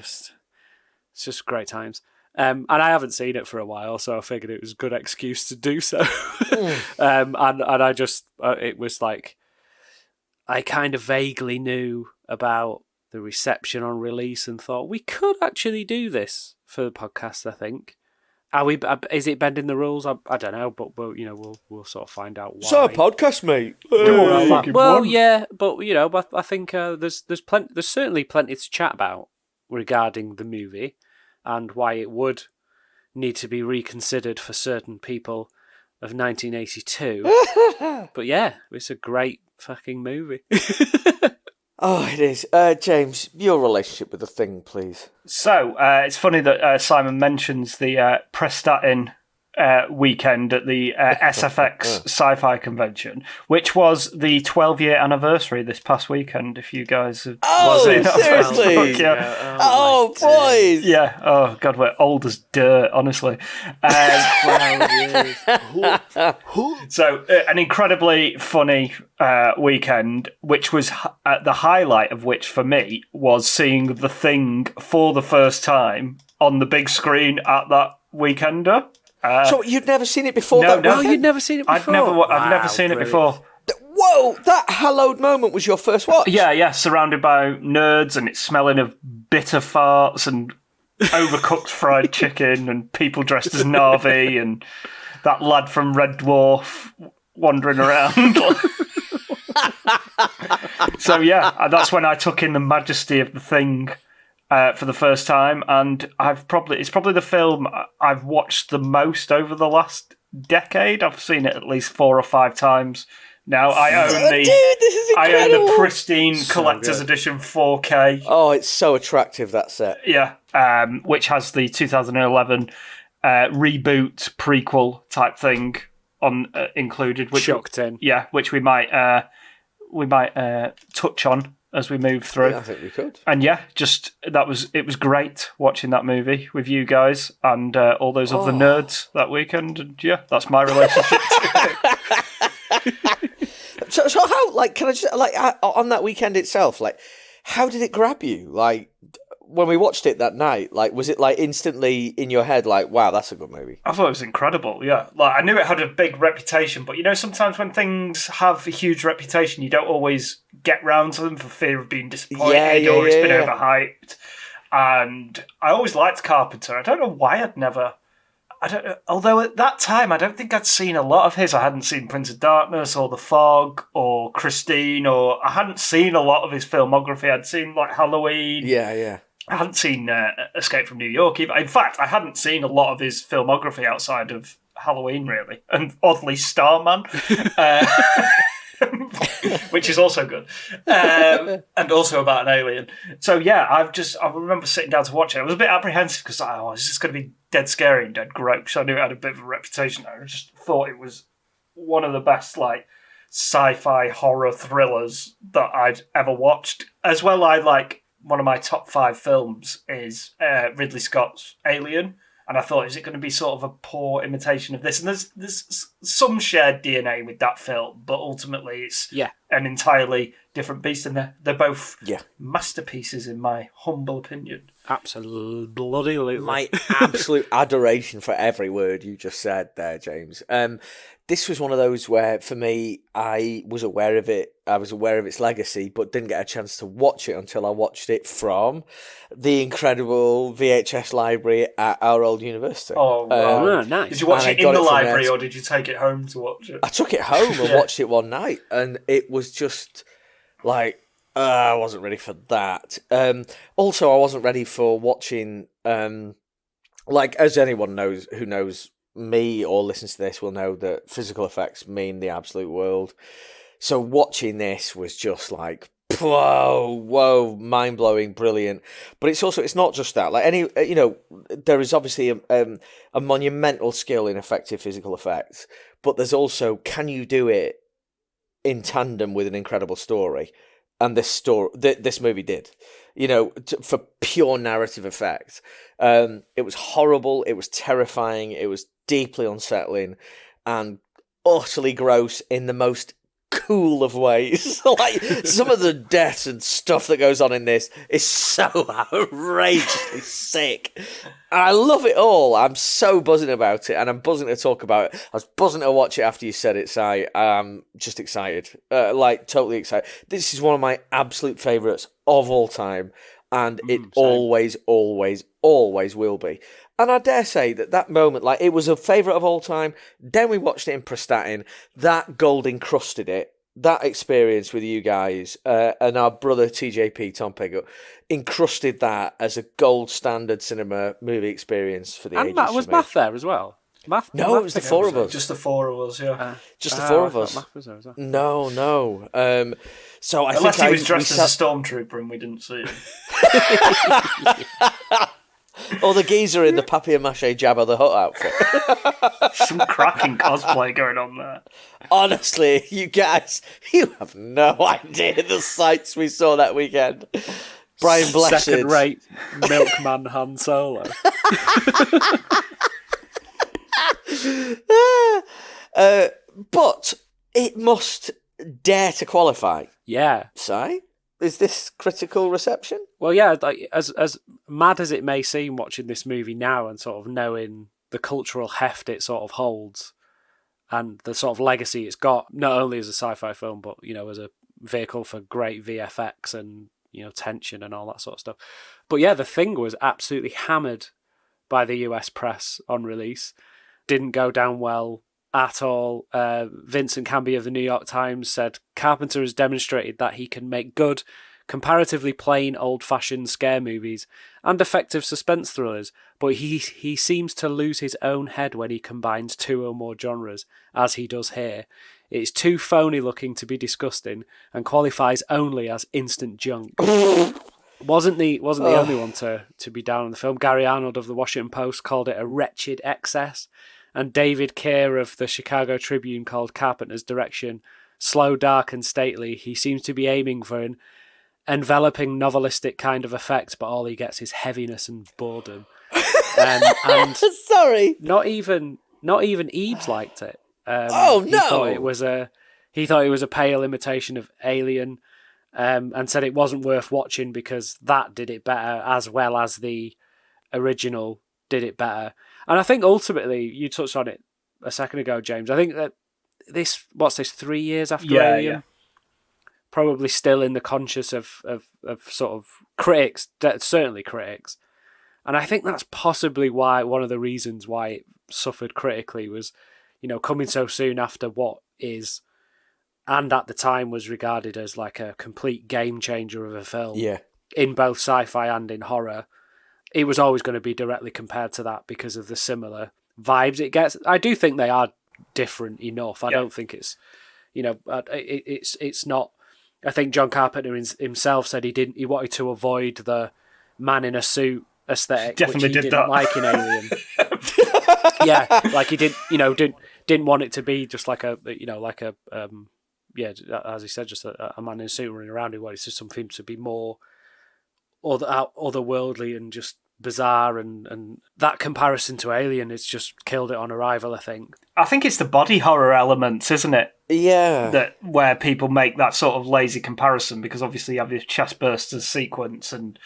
just great times. And I haven't seen it for a while, so I figured it was a good excuse to do so. And I just, it was like, I kind of vaguely knew about the reception on release and thought, we could actually do this for the podcast, I think. Is it bending the rules? I don't know, but we'll sort of find out why. It's our podcast, mate. Yeah, but I think there's certainly plenty to chat about regarding the movie and why it would need to be reconsidered for certain people of 1982. But yeah, it's a great fucking movie. Oh, it is. James, your relationship with The Thing, please. So, it's funny that Simon mentions the Prestatyn weekend at the SFX Sci-Fi Convention, which was the 12-year anniversary this past weekend, if you guys have... seriously? Yeah. Boys! Yeah, oh, God, we're old as dirt, honestly. 12 years. So, an incredibly funny weekend, which was the highlight of which, for me, was seeing The Thing for the first time on the big screen at that weekender. So you'd never seen it before? No, you'd never seen it before? I've never seen it before. Whoa, that hallowed moment was your first watch? Yeah, surrounded by nerds and it's smelling of bitter farts and overcooked fried chicken and people dressed as Na'vi and that lad from Red Dwarf wandering around. So yeah, that's when I took in the majesty of The Thing for the first time, and it's probably the film I've watched the most over the last decade. I've seen it at least 4 or 5 times now. I own the pristine collector's edition 4K. Oh, it's so attractive, that set. Yeah, which has the 2011 reboot prequel type thing on included, which Chucked in. Yeah, which we might touch on as we move through. Yeah, I think we could. And yeah, it was great watching that movie with you guys and all those other nerds that weekend. And yeah, that's my relationship to it. So how, can I just, on that weekend itself, how did it grab you? Like, when we watched it that night, like, was it like instantly in your head, like, wow, that's a good movie? I thought it was incredible, yeah. Like, I knew it had a big reputation, but sometimes when things have a huge reputation, you don't always get round to them for fear of being disappointed or it's been overhyped. And I always liked Carpenter. I don't know why I don't know. Although at that time, I don't think I'd seen a lot of his. I hadn't seen Prince of Darkness or The Fog or Christine, or I hadn't seen a lot of his filmography. I'd seen like Halloween. Yeah. I hadn't seen Escape from New York either. In fact, I hadn't seen a lot of his filmography outside of Halloween, really. And oddly, Starman, which is also good. And also about an alien. So, yeah, I remember sitting down to watch it. I was a bit apprehensive because is this going to be dead scary and dead gross? Because I knew it had a bit of a reputation. I just thought it was one of the best, like, sci-fi horror thrillers that I'd ever watched. As well, one of my top 5 films is Ridley Scott's Alien, and I thought, is it going to be sort of a poor imitation of this? And there's some shared DNA with that film, but ultimately it's an entirely different beast, and they're both masterpieces in my humble opinion. Absolutely. My absolute adoration for every word you just said there, James. This was one of those where, for me, I was aware of it. I was aware of its legacy, but didn't get a chance to watch it until I watched it from the incredible VHS library at our old university. Oh, wow. Nice. Did you watch it in the library, or did you take it home to watch it? I took it home and watched it one night, and it was just like, I wasn't ready for that. Also, I wasn't ready for watching, as anyone knows who knows me or listens to this will know that physical effects mean the absolute world. So watching this was just like, whoa, mind-blowing, brilliant. But it's not just that. Like there is obviously a monumental skill in effective physical effects, but there's also, can you do it in tandem with an incredible story? And this movie did, for pure narrative effect. It was horrible. It was terrifying. It was deeply unsettling and utterly gross in the most cool of ways. Like, some of the death and stuff that goes on in this is so outrageously sick. And I love it all. I'm so buzzing about it, and I'm buzzing to talk about it. I was buzzing to watch it after you said it, Si. I'm just excited. Totally excited. This is one of my absolute favourites of all time, and it always, always, always will be. And I dare say that moment, like, it was a favourite of all time. Then we watched it in Prestatyn. That gold encrusted it. That experience with you guys and our brother TJP, Tom Pigott, encrusted that as a gold standard cinema movie experience for the ages. And was Math there as well? No, it was the four of us. Just the four of us, yeah. Just the four of us. Math was there as well. No. So Unless he was dressed as a stormtrooper and we didn't see him. Or the geezer in the papier-mâché Jabba the Hutt outfit. Some cracking cosplay going on there. Honestly, you guys, you have no idea the sights we saw that weekend. Brian Blessed. Second-rate milkman Han Solo. But it must dare to qualify. Yeah. Si? Is this critical reception? Well, yeah, like, as mad as it may seem watching this movie now and sort of knowing the cultural heft it sort of holds and the sort of legacy it's got, not only as a sci-fi film, but, as a vehicle for great VFX and, tension and all that sort of stuff. But yeah, The Thing was absolutely hammered by the US press on release. Didn't go down well at all. Vincent Canby of the New York Times said, Carpenter has demonstrated that he can make good, comparatively plain, old-fashioned scare movies and effective suspense thrillers, but he seems to lose his own head when he combines two or more genres, as he does here. It's too phony-looking to be disgusting and qualifies only as instant junk. Wasn't the only one to be down on the film. Gary Arnold of the Washington Post called it a wretched excess. And David Keir of the Chicago Tribune called Carpenter's direction slow, dark, and stately. He seems to be aiming for an enveloping, novelistic kind of effect, but all he gets is heaviness and boredom. And sorry, not even Eves liked it. He thought it was a pale imitation of Alien, and said it wasn't worth watching because that did it better as well as the original did it better. And I think ultimately, you touched on it a second ago, James, I think that what's this, 3 years after Alien? Yeah. Probably still in the conscious of sort of critics, certainly critics. And I think that's possibly one of the reasons why it suffered critically was, coming so soon after what is, and at the time was regarded as like a complete game changer of a film. Yeah. In both sci-fi and in horror. It was always going to be directly compared to that because of the similar vibes it gets. I do think they are different enough. I don't think it's, it's not. I think John Carpenter himself said he wanted to avoid the man in a suit aesthetic, definitely which he did didn't that. like in Alien. Yeah, like he didn't want it to be just like as he said, just a man in a suit running around. He wanted something to be more otherworldly and just bizarre, and that comparison to Alien has just killed it on arrival, I think. I think it's the body horror elements, isn't it? Yeah. That where people make that sort of lazy comparison, because obviously you have this chest bursters sequence and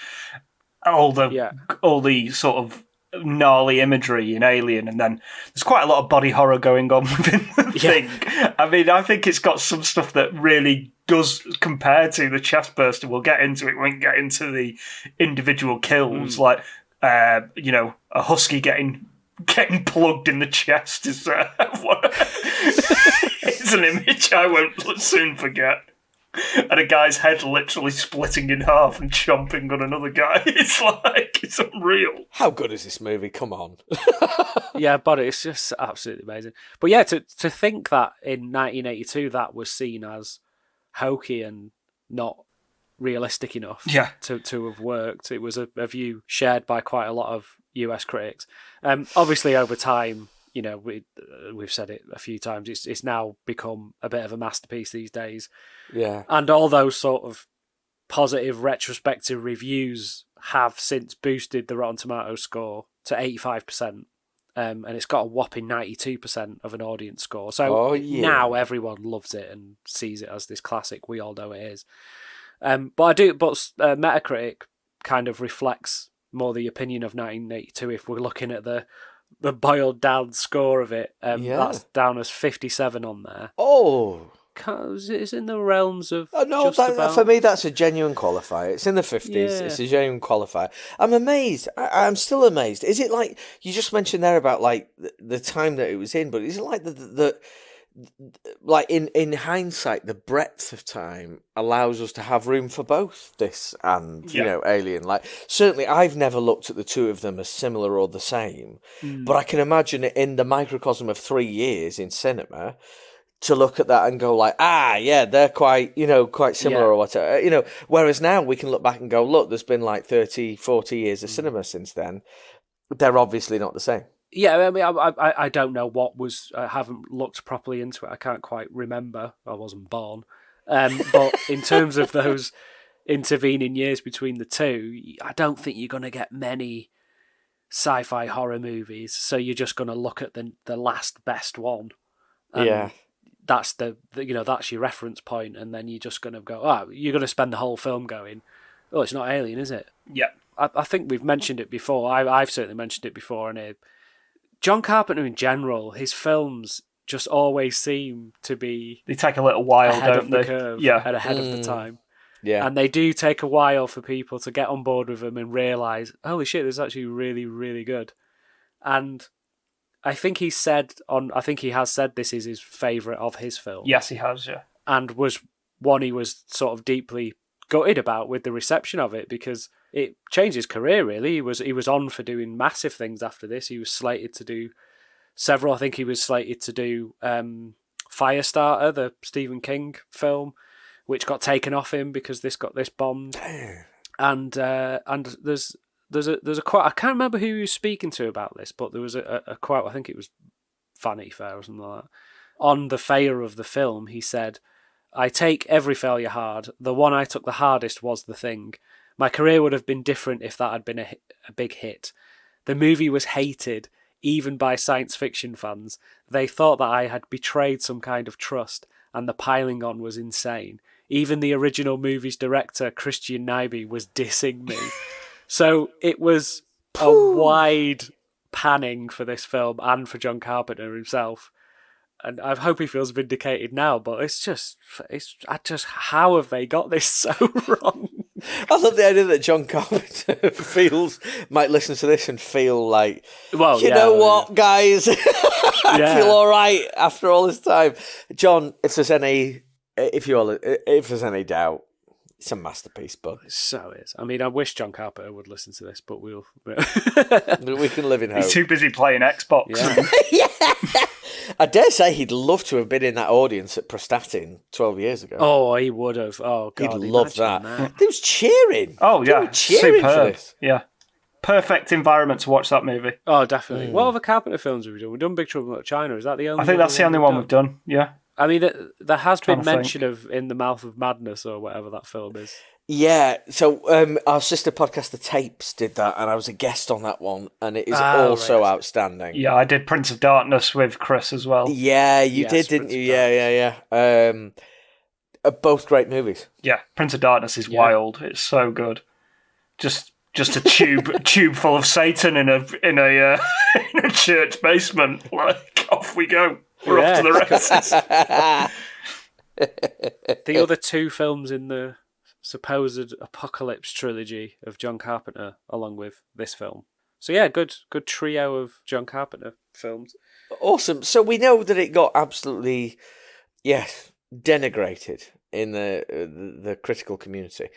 all the sort of gnarly imagery in Alien, and then there's quite a lot of body horror going on within the thing. I mean, I think it's got some stuff that really does compare to the chest burster. We'll get into it when we get into the individual kills, like a husky getting plugged in the chest is it's an image I won't soon forget. And a guy's head literally splitting in half and chomping on another guy. It's unreal. How good is this movie? Come on. Yeah, but it's just absolutely amazing. But yeah, to think that in 1982 that was seen as hokey and not realistic enough to have worked. It was a view shared by quite a lot of US critics. Obviously, over time, we've said it a few times, it's now become a bit of a masterpiece these days. Yeah. And all those sort of positive retrospective reviews have since boosted the Rotten Tomatoes score to 85%. And it's got a whopping 92% of an audience score. So now everyone loves it and sees it as this classic. We all know it is. But Metacritic kind of reflects more the opinion of 1982 if we're looking at the boiled down score of it. That's down as 57 on there. Oh. It's in the realms of for me that's a genuine qualifier. It's in the 50s. Yeah. It's a genuine qualifier. I'm amazed. I'm still amazed. Is it like you just mentioned there about like the time that it was in? But is it like the like in hindsight, the breadth of time allows us to have room for both this and Alien. Like certainly, I've never looked at the two of them as similar or the same, but I can imagine it in the microcosm of 3 years in cinema. To look at that and go like, they're quite similar or whatever. Whereas now we can look back and go, look, there's been like 30, 40 years of cinema since then. They're obviously not the same. Yeah, I mean, I don't know what was. I haven't looked properly into it. I can't quite remember. I wasn't born. But in terms of those intervening years between the two, I don't think you're going to get many sci-fi horror movies. So you're just going to look at the last best one. That's that's your reference point, and then you're just going to go, you're going to spend the whole film going, it's not Alien, is it? Yeah. I think we've mentioned it before. I've certainly mentioned it before, and John Carpenter in general, his films just always seem to be... They take a little while, ahead don't of they? the curve, and ahead of the time. Yeah. And they do take a while for people to get on board with them and realise, holy shit, this is actually really, really good. And I think he has said this is his favourite of his films. Yes, he has, yeah. And was one he was sort of deeply gutted about with the reception of it, because it changed his career, really. He was on for doing massive things after this. He was slated to do several. I think he was slated to do Firestarter, the Stephen King film, which got taken off him because this bombed. And there's a quote, I can't remember who he was speaking to about this, but there was a quote, I think it was Vanity Fair or something like that. On the failure of the film, he said, "I take every failure hard. The one I took the hardest was The Thing. My career would have been different if that had been a big hit. The movie was hated, even by science fiction fans. They thought that I had betrayed some kind of trust, and the piling on was insane. even the original movie's director, Christian Nyby, was dissing me. So it was a wide panning for this film and for John Carpenter himself. And I hope he feels vindicated now, but it's just, how have they got this so wrong? I love the idea that John Carpenter might listen to this and feel like, well, you know what, guys, I feel all right after all this time. John, if there's any doubt, it's a masterpiece, but so is. I mean, I wish John Carpenter would listen to this, but we can live in hope. He's too busy playing Xbox. Yeah. I dare say he'd love to have been in that audience at Prestatyn 12 years ago. Oh, he would have. Oh, God. He'd love that. They was cheering. Oh, yeah. They were cheering Superb. for this. Yeah. Perfect environment to watch that movie. Oh, definitely. What other Carpenter films have we done? We've done Big Trouble in Little China. Is that the only one? I think that's the only one we've done, yeah. I mean, there has been mention of In the Mouth of Madness or whatever that film is. Yeah, so our sister podcast, The Tapes, did that, and I was a guest on that one, and it is also outstanding. Yeah, I did Prince of Darkness with Chris as well. Yeah, you did, didn't you? Yeah. Both great movies. Yeah, Prince of Darkness is wild. It's so good. Just a tube full of Satan in a in a church basement. Like, off we go. We're off to the races. The other two films in the supposed Apocalypse trilogy of John Carpenter, along with this film. So yeah, good trio of John Carpenter films. Awesome. So we know that it got absolutely, denigrated in the critical community.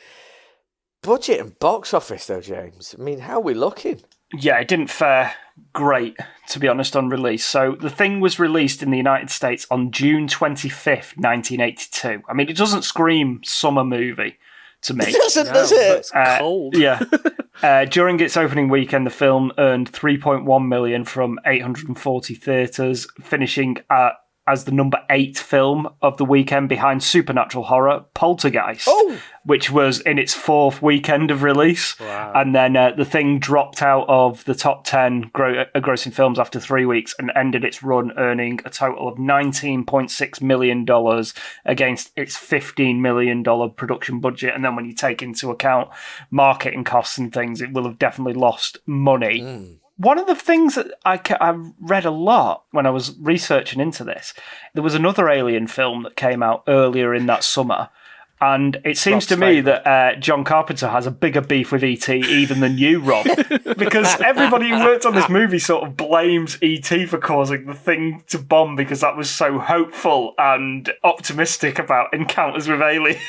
Budget and box office, though, James. I mean, how are we looking? Yeah, it didn't fare great, to be honest, on release. So The Thing was released in the United States on June 25th, 1982. I mean, it doesn't scream summer movie to me. It doesn't, does it? It's cold. Yeah. During its opening weekend, the film earned $3.1 million from 840 theatres, finishing as the number 8 film of the weekend behind supernatural horror Poltergeist, which was in its 4th weekend of release. Wow. And then The Thing dropped out of the top 10 grossing films after 3 weeks and ended its run earning a total of $19.6 million against its $15 million production budget. And then when you take into account marketing costs and things, it will have definitely lost money. One of the things that I read a lot when I was researching into this, there was another Alien film that came out earlier in that summer, and it seems to me that John Carpenter has a bigger beef with E.T. even than you, Rob, because everybody who worked on this movie sort of blames E.T. for causing the thing to bomb because that was so hopeful and optimistic about encounters with aliens.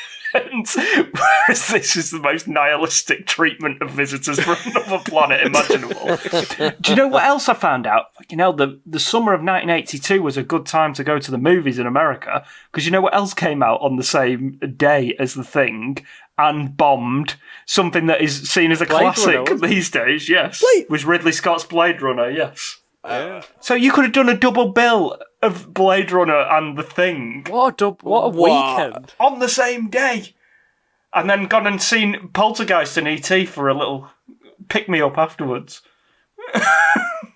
Whereas this is the most nihilistic treatment of visitors from another planet imaginable. Do you know what else I found out? You know, the summer of 1982 was a good time to go to the movies in America, because you know what else came out on the same day as The Thing and bombed? Something that is seen as a classic these days, yes. Was Ridley Scott's Blade Runner, yes. So you could have done a double bill of Blade Runner and The Thing. What a weekend. On the same day. And then gone and seen Poltergeist and E.T. for a little pick-me-up afterwards.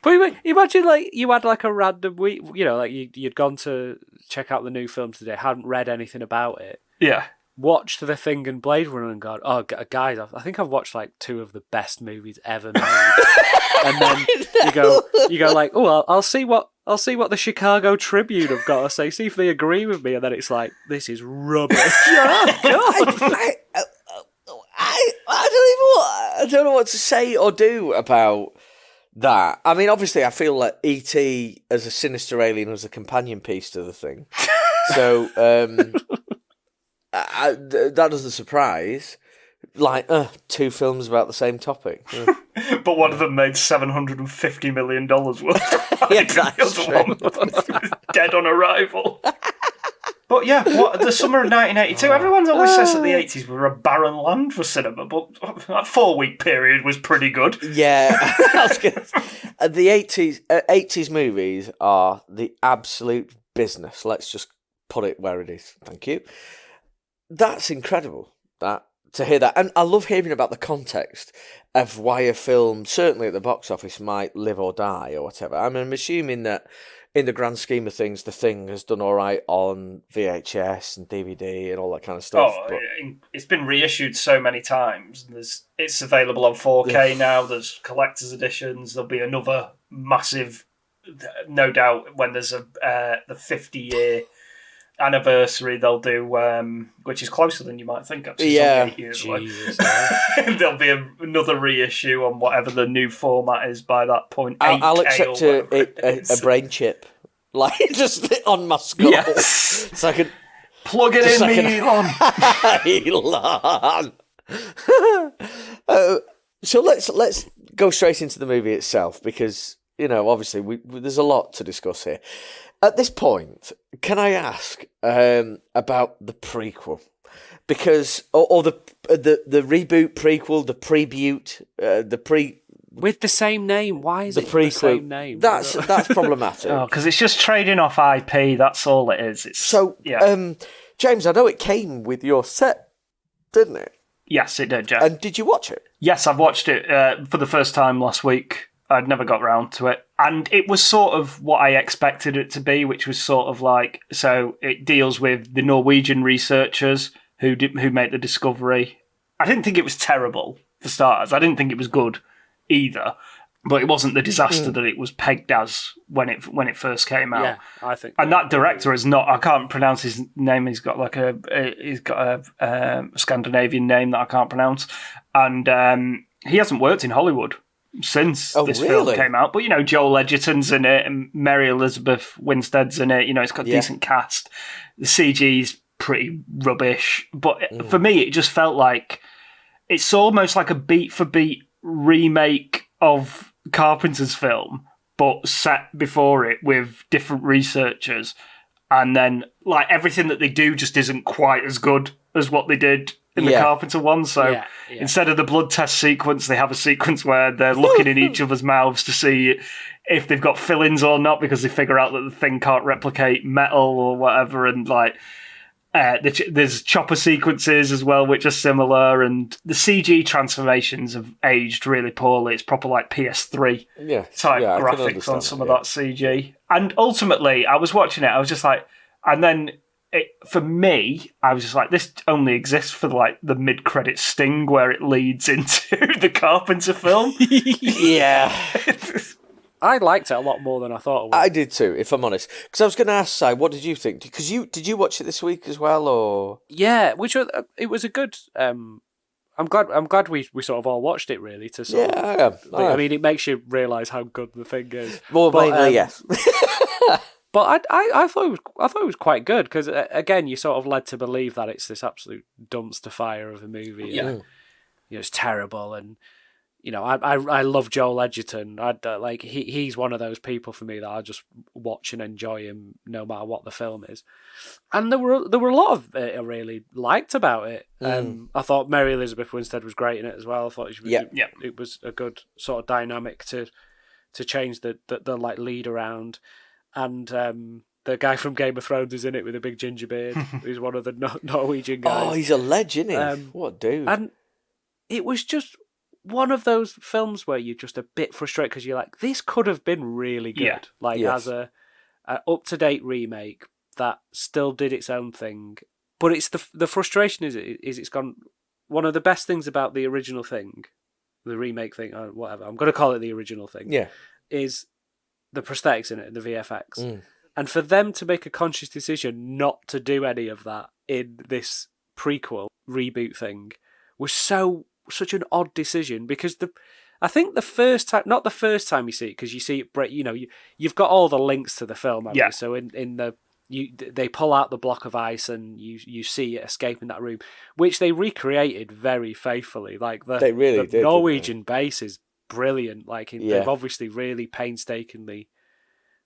But imagine, like, you had, like, a random week, you know, like, you'd gone to check out the new film today, hadn't read anything about it. Yeah. Watched The Thing and Blade Runner and gone, oh, guys, I think I've watched, like, 2 of the best movies ever made. And then you go like, oh, I'll see what the Chicago Tribune have got to say. See if they agree with me. And then it's like, this is rubbish. I don't know what to say or do about that. I mean, obviously, I feel like E.T. as a sinister alien was a companion piece to The Thing. So that doesn't surprise. Like 2 films about the same topic. But one of them made $750 million worth. Yeah, that's the other one was dead on arrival. But yeah, the summer of 1982, everyone always says that the 80s were a barren land for cinema, but that 4-week period was pretty good. Yeah, the 80s movies are the absolute business. Let's just put it where it is. Thank you. That's incredible, to hear that. And I love hearing about the context of why a film, certainly at the box office, might live or die or whatever. I mean, I'm assuming that in the grand scheme of things, The Thing has done all right on VHS and DVD and all that kind of stuff. Oh, it's been reissued so many times. It's available on 4K now. There's collector's editions. There'll be another massive, no doubt, when there's the 50-year anniversary, they'll do, which is closer than you might think. Actually, yeah, 8 years away. There'll be another reissue on whatever the new format is by that point. I'll accept a brain chip, like just on my skull, so I can plug it in, Elon. So let's go straight into the movie itself, because obviously there's a lot to discuss here. At this point, can I ask about the prequel? Because or the reboot prequel, the pre-bute, with the same name. Why is the it prequel? The same name? That's problematic. Because it's just trading off IP. That's all it is. James, I know it came with your set, didn't it? Yes, it did, Jeff. And did you watch it? Yes, I've watched it for the first time last week. I'd never got round to it. And it was sort of what I expected it to be, which was sort of like, so it deals with the Norwegian researchers who made the discovery. I didn't think it was terrible, for starters. I didn't think it was good either. But it wasn't the disaster that it was pegged as when it first came out. Yeah, I think. And that director is not, I can't pronounce his name. He's got a Scandinavian name that I can't pronounce. And he hasn't worked in Hollywood since this film came out. But, Joel Edgerton's in it and Mary Elizabeth Winstead's in it. It's got a decent cast. The CG's pretty rubbish. But for me, it just felt like it's almost like a beat-for-beat remake of Carpenter's film, but set before it with different researchers. And then, everything that they do just isn't quite as good as what they did in the Carpenter one. So instead of the blood test sequence, they have a sequence where they're looking in each other's mouths to see if they've got fillings or not, because they figure out that the thing can't replicate metal or whatever. And there's chopper sequences as well, which are similar. And the CG transformations have aged really poorly. It's proper PS3 type graphics on some of that CG. And ultimately, I was watching it, I was just like, and then for me, I was just like, this only exists for the mid-credit sting where it leads into the Carpenter film. Yeah. I liked it a lot more than I thought it would. I did too, if I'm honest. Because I was going to ask, Si, what did you think? Because did you watch it this week as well, or? Yeah, it was a good. I'm glad we sort of all watched it, really. To sort of, I am. I mean, it makes you realise how good the thing is. More mainly, yes. But I thought it was quite good, because again, you're sort of led to believe that it's this absolute dumpster fire of a movie. Yeah. And, it's terrible, and I love Joel Edgerton. He's one of those people for me that I just watch and enjoy him no matter what the film is. And there were a lot of it I really liked about it. I thought Mary Elizabeth Winstead was great in it as well. I thought it was a good sort of dynamic to change the lead around. And the guy from Game of Thrones is in it with a big ginger beard. He's one of the Norwegian guys. Oh, he's a legend, isn't he? What a dude. And it was just one of those films where you're just a bit frustrated because you're like, this could have been really good. As a up-to-date remake that still did its own thing. But it's the frustration is it's gone. One of the best things about the original thing, the remake thing, or whatever, I'm going to call it the original thing, is the prosthetics in it, the VFX. And for them to make a conscious decision not to do any of that in this prequel reboot thing was such an odd decision, because I think the first time, not the first time you see it, because you see it, you've got all the links to the film. Yeah. So they pull out the block of ice and you see it escaping that room, which they recreated very faithfully. They really did. Norwegian base is brilliant. They've obviously really painstakingly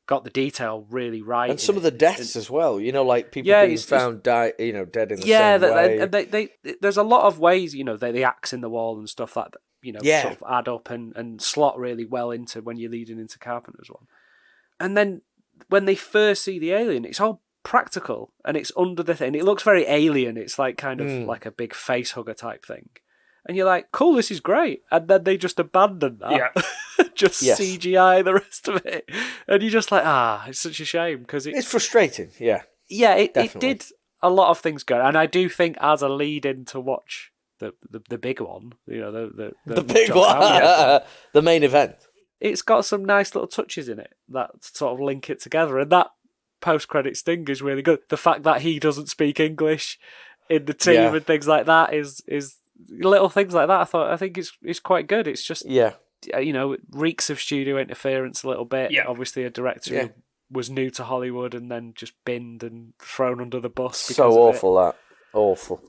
got the detail really right, and some of the deaths as well. People being found dead in the same way. There's a lot of ways. The axe in the wall and stuff that sort of add up and slot really well into when you're leading into Carpenter's one. And then when they first see the alien, it's all practical and it's under the thing. It looks very alien. It's kind of like a big face hugger type thing. And you're like, cool, this is great. And then they just abandon that. Yeah. just Yes. CGI the rest of it, and you're just like, it's such a shame because It's frustrating, yeah. yeah, it definitely. did a lot of things good, and I do think as a lead in to watch the big one, the big John one, Howard, the main event. it's got some nice little touches in it that sort of link it together, and that post-credit sting is really good. The fact that he doesn't speak English in the team Yeah. and things like that is little things like that. I think it's quite good. It's just it reeks of studio interference a little bit. Yeah. Obviously, a director who was new to Hollywood and then just binned and thrown under the bus. So awful that awful.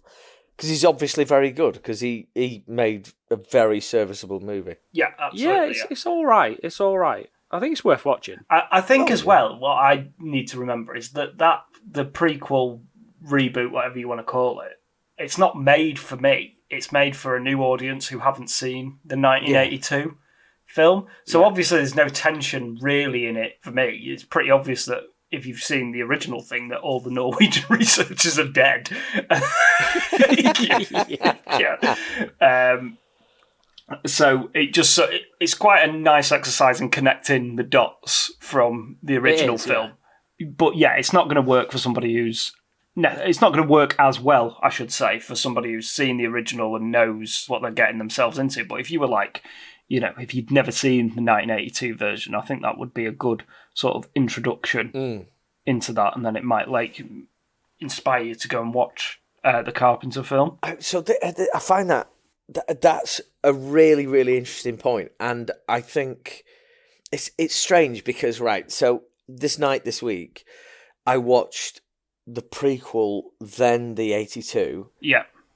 Because he's obviously very good. Because he made a very serviceable movie. Yeah, absolutely. Yeah, it's all right. It's all right. I think it's worth watching. I think as well, what I need to remember is that the prequel reboot, whatever you want to call it, it's not made for me. It's made for a new audience who haven't seen the 1982 film. So obviously there's no tension really in it for me. It's pretty obvious that if you've seen the original thing, that all the Norwegian researchers are dead. So it's quite a nice exercise in connecting the dots from the original film. Yeah. But yeah, it's not going to work for somebody who's... No, it's not going to work as well, I should say, for somebody who's seen the original and knows what they're getting themselves into. But if you were like, if you'd never seen the 1982 version, I think that would be a good sort of introduction into that, and then it might inspire you to go and watch the Carpenter film. So I find that's a really, really interesting point, and I think it's strange because so this week I watched the prequel, then the 82,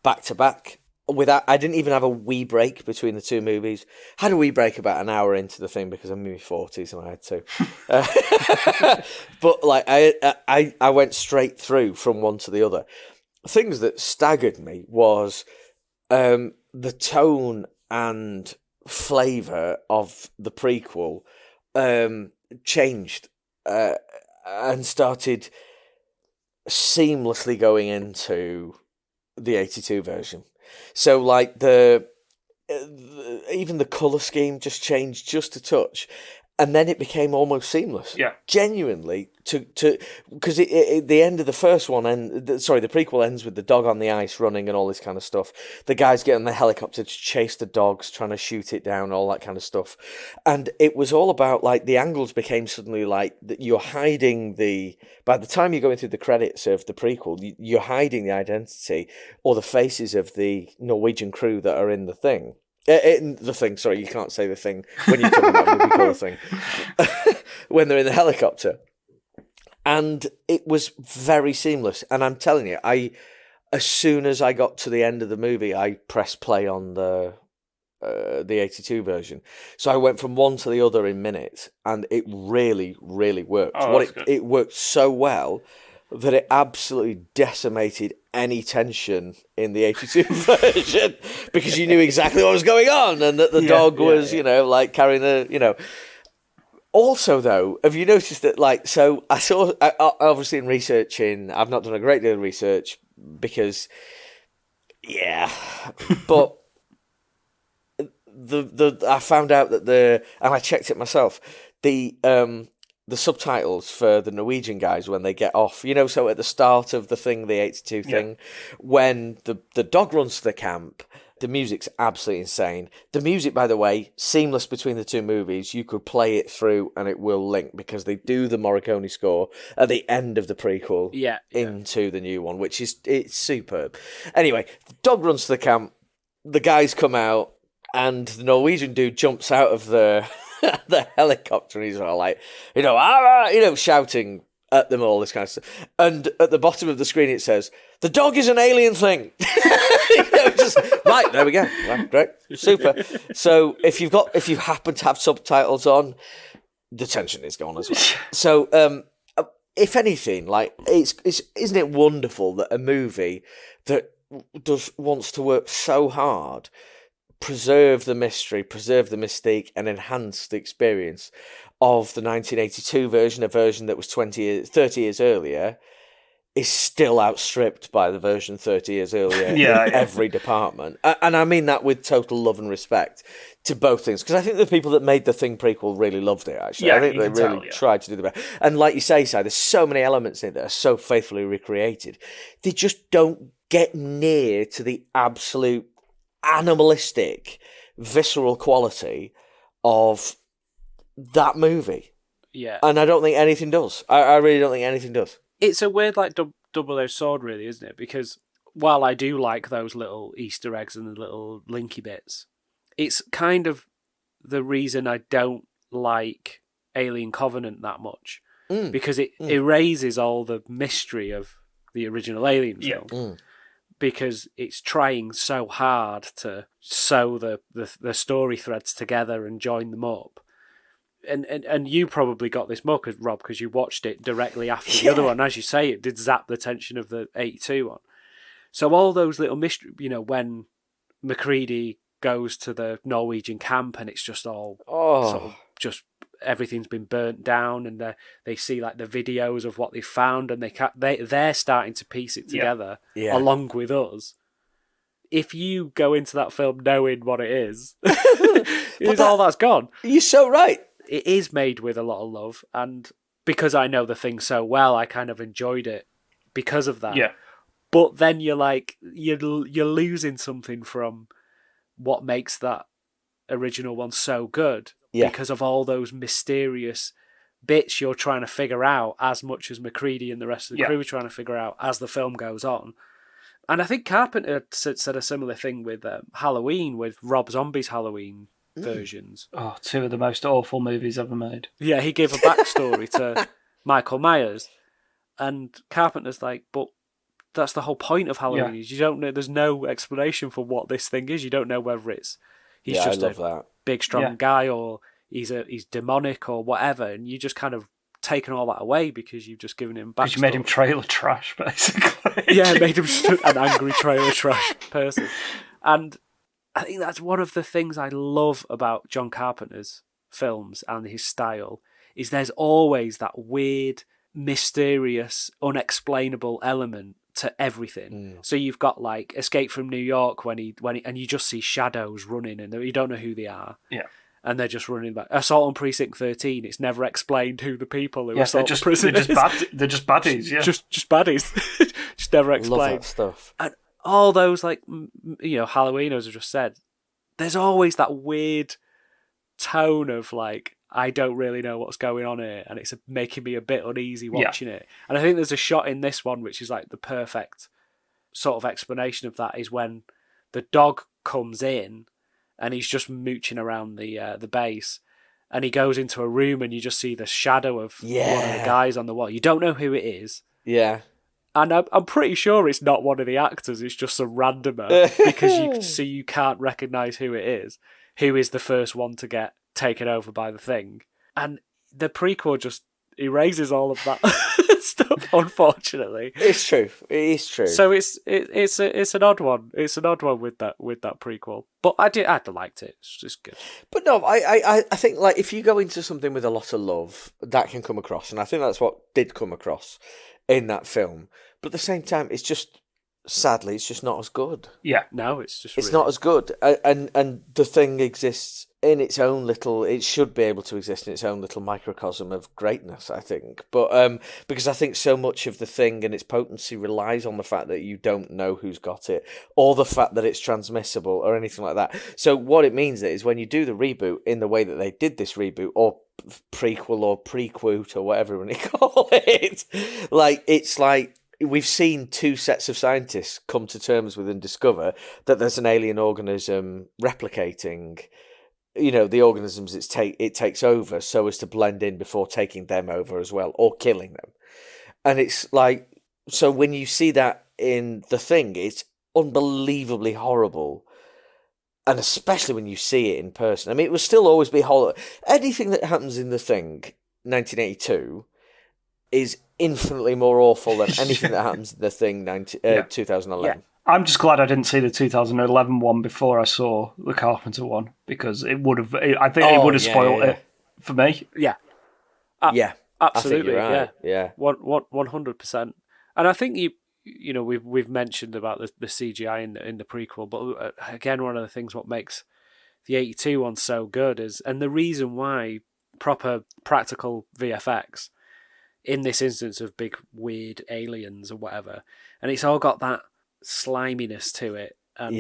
back to back. I didn't even have a wee break between the two movies. Had a wee break about an hour into the thing because I'm in my 40s and I had to. But I went straight through from one to the other. Things that staggered me was the tone and flavour of the prequel changed and started seamlessly going into the 82 version. So even the colour scheme just changed just a touch, and then it became almost seamless. Yeah, genuinely because the end of the first one the prequel ends with the dog on the ice running and all this kind of stuff. The guys get in the helicopter to chase the dogs, trying to shoot it down, all that kind of stuff. And it was all about the angles became suddenly that you're hiding by the time you're going through the credits of the prequel, you're hiding the identity or the faces of the Norwegian crew that are in the thing. Sorry, you can't say the thing when you're talking about movie colour thing. When they're in the helicopter. And it was very seamless. And I'm telling you, as soon as I got to the end of the movie, I pressed play on the 82 version. So I went from one to the other in minutes, and it really, really worked. It worked so well that it absolutely decimated any tension in the 82 version because you knew exactly what was going on and that the dog was, carrying the, Also, though, have you noticed that, so I saw, obviously in researching, I've not done a great deal of research because, but I found out that and I checked it myself, the subtitles for the Norwegian guys when they get off, so at the start of the thing, the 82 thing, when the dog runs to the camp, the music's absolutely insane. The music, by the way, seamless between the two movies. You could play it through and it will link because they do the Morricone score at the end of the prequel into the new one, it's superb. Anyway, the dog runs to the camp, the guys come out, and the Norwegian dude jumps out of the helicopter, and he's all shouting at them, all this kind of stuff. And at the bottom of the screen it says, "The dog is an alien thing." Right, there we go. Right, great, super. So if you happen to have subtitles on, the tension is gone as well. So if anything, isn't it wonderful that a movie that wants to work so hard, preserve the mystery, preserve the mystique, and enhance the experience of the 1982 version, a version that was 30 years earlier, is still outstripped by the version 30 years earlier in every department. And I mean that with total love and respect. to both things, because I think the people that made the Thing prequel really loved it, actually. Yeah, I think you they can really tell, yeah. tried to do the best. And like you say, Si, there's so many elements in it that are so faithfully recreated. They just don't get near to the absolute animalistic, visceral quality of that movie. Yeah. And I don't think anything does. I really don't think anything does. It's a weird, like, double-edged sword, really, isn't it? Because while I do like those little Easter eggs and the little linky bits, it's kind of the reason I don't like Alien Covenant that much. Because it erases all the mystery of the original Alien film. Because it's trying so hard to sew the story threads together and join them up. And you probably got this more, Rob, because you watched it directly after the other one. As you say, it did zap the tension of the 82 one. So all those little mystery, when MacReady goes to the Norwegian camp and it's just all sort of just everything's been burnt down, and they see like the videos of what they found, and they're starting to piece it together along with us. If you go into that film knowing what it is, all that's gone. You're so right. It is made with a lot of love, and because I know the Thing so well, I kind of enjoyed it because of that. Yeah. But then you're like, you're losing something from what makes that original one so good because of all those mysterious bits you're trying to figure out, as much as MacReady and the rest of the crew are trying to figure out as the film goes on. And I think Carpenter said a similar thing with Halloween, with Rob Zombie's Halloween versions. Oh, two of the most awful movies ever made. Yeah, he gave a backstory to Michael Myers, and Carpenter's like, but that's the whole point of Halloween. Is you don't know. There's no explanation for what this thing is. You don't know whether he's just a big strong guy, or he's demonic or whatever, and you just kind of taken all that away because you've just given him backstory. Because you made him trailer trash, basically. Yeah, made him just an angry trailer trash person. And I think that's one of the things I love about John Carpenter's films and his style, is there's always that weird, mysterious, unexplainable element to everything. So you've got like Escape from New York when he and you just see shadows running and you don't know who they are. Yeah. And they're just running back. Assault on Precinct 13. It's never explained who the people who assault they're prisoners. they're just baddies. Yeah, just baddies. Just never explained. Love that stuff. And all those Halloween, as I just said, there's always that weird tone of like, I don't really know what's going on here, and it's making me a bit uneasy watching it. And I think there's a shot in this one which is like the perfect sort of explanation of that, is when the dog comes in and he's just mooching around the base, and he goes into a room and you just see the shadow of one of the guys on the wall. You don't know who it is. Yeah. And I'm pretty sure it's not one of the actors, it's just some randomer, because you can't recognise who it is, who is the first one to get taken over by the Thing. And the prequel just erases all of that stuff, unfortunately. It's true. It is true. So it's an odd one. It's an odd one with that prequel. But I liked it. It's just good. But no, I think like if you go into something with a lot of love, that can come across, and I think that's what did come across in that film. But at the same time, it's just, sadly, it's just not as good. Yeah. No, it's just it's really not as good. And the Thing exists in its own little, it should be able to exist in its own little microcosm of greatness, I think. But because I think so much of the Thing and its potency relies on the fact that you don't know who's got it, or the fact that it's transmissible or anything like that. So what it means is when you do the reboot in the way that they did this reboot, or prequel or prequote or whatever you want to call it, like it's like we've seen two sets of scientists come to terms with and discover that there's an alien organism replicating, the organisms it takes over, so as to blend in before taking them over as well, or killing them. And it's like, so when you see that in The Thing, it's unbelievably horrible. And especially when you see it in person. I mean, it will still always be horrible. Anything that happens in The Thing, 1982, is infinitely more awful than anything that happens in The Thing, 2011. Yeah. I'm just glad I didn't see the 2011 one before I saw the Carpenter one, because it would have. I think it would have spoiled it for me. Yeah. Yeah. Absolutely. I think you're right. Yeah. 100%. And I think we've mentioned about the CGI in the prequel, but again, one of the things what makes the 82 one's so good is, and the reason why proper practical VFX in this instance of big weird aliens or whatever, and it's all got that sliminess to it, and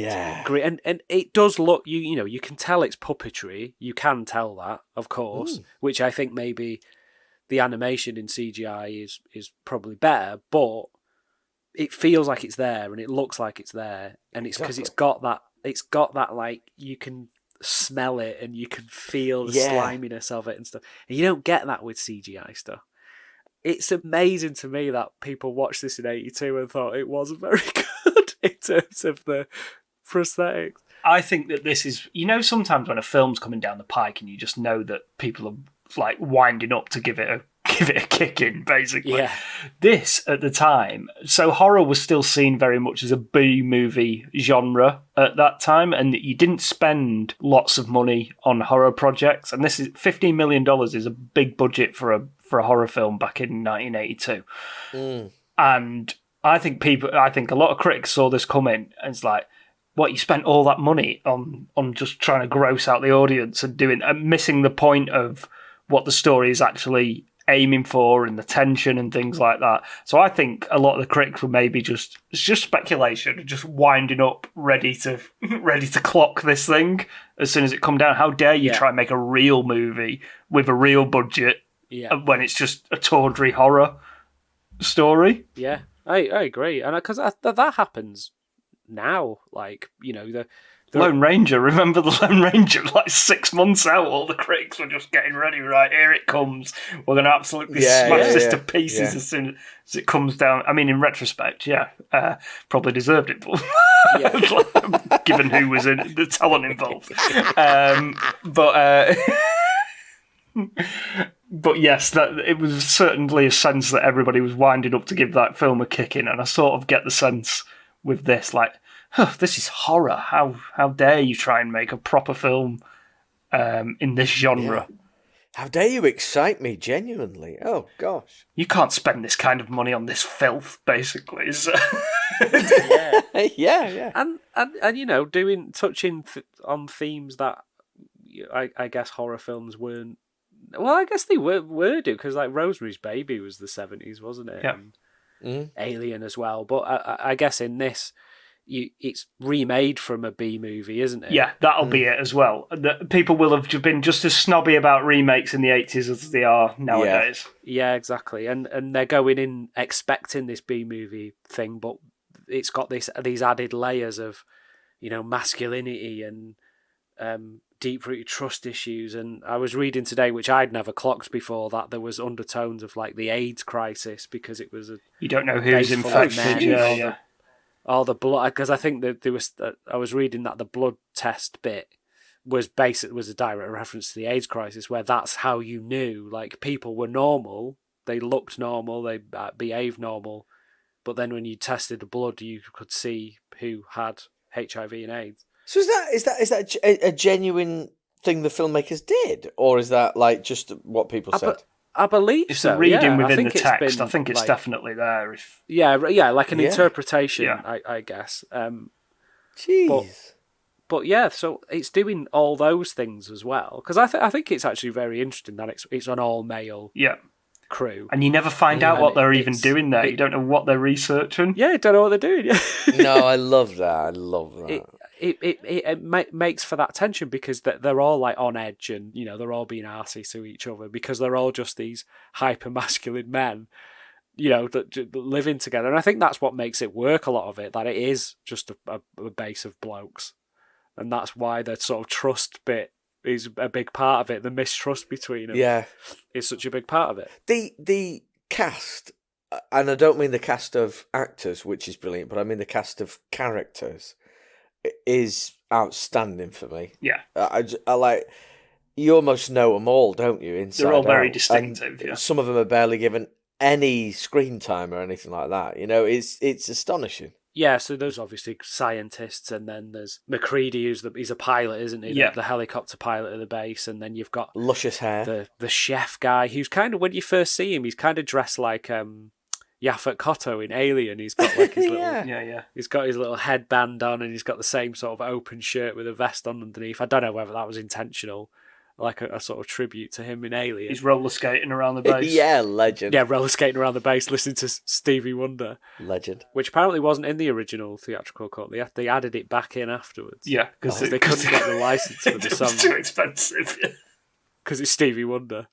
and it does look, you know, you can tell it's puppetry, you can tell that, of course, which I think maybe the animation in CGI is probably better, but it feels like it's there and it looks like it's there, and it's because it's got that like, you can smell it and you can feel the sliminess of it and stuff, and you don't get that with CGI stuff. It's amazing to me that people watched this in 82 and thought it wasn't very good in terms of the prosthetics. I think that this is, you know, sometimes when a film's coming down the pike and you just know that people are like winding up to give it a kick in, basically. Yeah. This, at the time, so horror was still seen very much as a B-movie genre at that time, and you didn't spend lots of money on horror projects, and this is $15 million is a big budget for a horror film back in 1982. And I think a lot of critics saw this coming and it's like, what, you spent all that money on just trying to gross out the audience and missing the point of what the story is actually aiming for and the tension and things like that. So I think a lot of the critics were maybe it's just speculation, just winding up, ready to clock this thing as soon as it come down. How dare you try and make a real movie with a real budget when it's just a tawdry horror story? Yeah, I agree, and because that happens now, like, you know, the Lone Ranger. Remember the Lone Ranger? Like 6 months out, all the critics were just getting ready. Right, here it comes. We're going to absolutely smash this to pieces as soon as it comes down. I mean, in retrospect, probably deserved it, but given who was in the talent involved. But yes, that it was certainly a sense that everybody was winding up to give that film a kick in, and I sort of get the sense with this, like, this is horror. How dare you try and make a proper film in this genre? Yeah. How dare you excite me genuinely? Oh gosh, you can't spend this kind of money on this filth, basically. So. yeah, and you know, touching on themes that I guess horror films weren't. Well, I guess they were do, because like Rosemary's Baby was the 70s, wasn't it? Yeah. And Alien as well, but I guess in this, it's remade from a B movie, isn't it? Yeah, that'll be it as well. People will have been just as snobby about remakes in the 80s as they are nowadays. Yeah, exactly. And they're going in expecting this B movie thing, but it's got these added layers of, you know, masculinity and deep-rooted trust issues. And I was reading today, which I'd never clocked before, that there was undertones of like the AIDS crisis, because it was you don't know who's infected. All the blood, because I think that there was. I was reading that the blood test bit was a direct reference to the AIDS crisis, where that's how you knew, like, people were normal, they looked normal, they behaved normal, but then when you tested the blood, you could see who had HIV and AIDS. So is that a genuine thing the filmmakers did, or is that like just what people said? I believe it's so. a reading within the it's text. I think it's like, definitely there. Like an interpretation, I guess. Jeez. But yeah, so it's doing all those things as well, because I think it's actually very interesting that it's an all male crew, and you never find out what they're even doing there. You don't know what they're researching. Yeah, you don't know what they're doing. No, I love that. It makes for that tension, because they're all like on edge, and you know, they're all being arsey to each other, because they're all just these hyper masculine men, you know, that living together. And I think that's what makes it work, a lot of it, that it is just a base of blokes, and that's why the sort of trust bit is a big part of it. The mistrust between them is such a big part of it. The cast, and I don't mean the cast of actors, which is brilliant, but I mean the cast of characters, is outstanding for me. Yeah. I like, you almost know them all, don't you? Inside They're all very out. distinctive. And some of them are barely given any screen time or anything like that. You know, it's astonishing. Yeah, so there's obviously scientists, and then there's McCready, he's a pilot, isn't he? Yeah. The helicopter pilot of the base, and then you've got luscious hair. The chef guy, who's kind of, when you first see him, he's kind of dressed like Yaphet Kotto in Alien. He's got like his little Yeah. he's got his little headband on, and he's got the same sort of open shirt with a vest on underneath. I don't know whether that was intentional, like a sort of tribute to him in Alien. He's roller skating around the base. Yeah, legend. Yeah, roller skating around the base, listening to Stevie Wonder, Legend. which apparently wasn't in the original theatrical cut. They added it back in afterwards. Yeah, because they couldn't get the license for the it song was too expensive. because it's Stevie Wonder,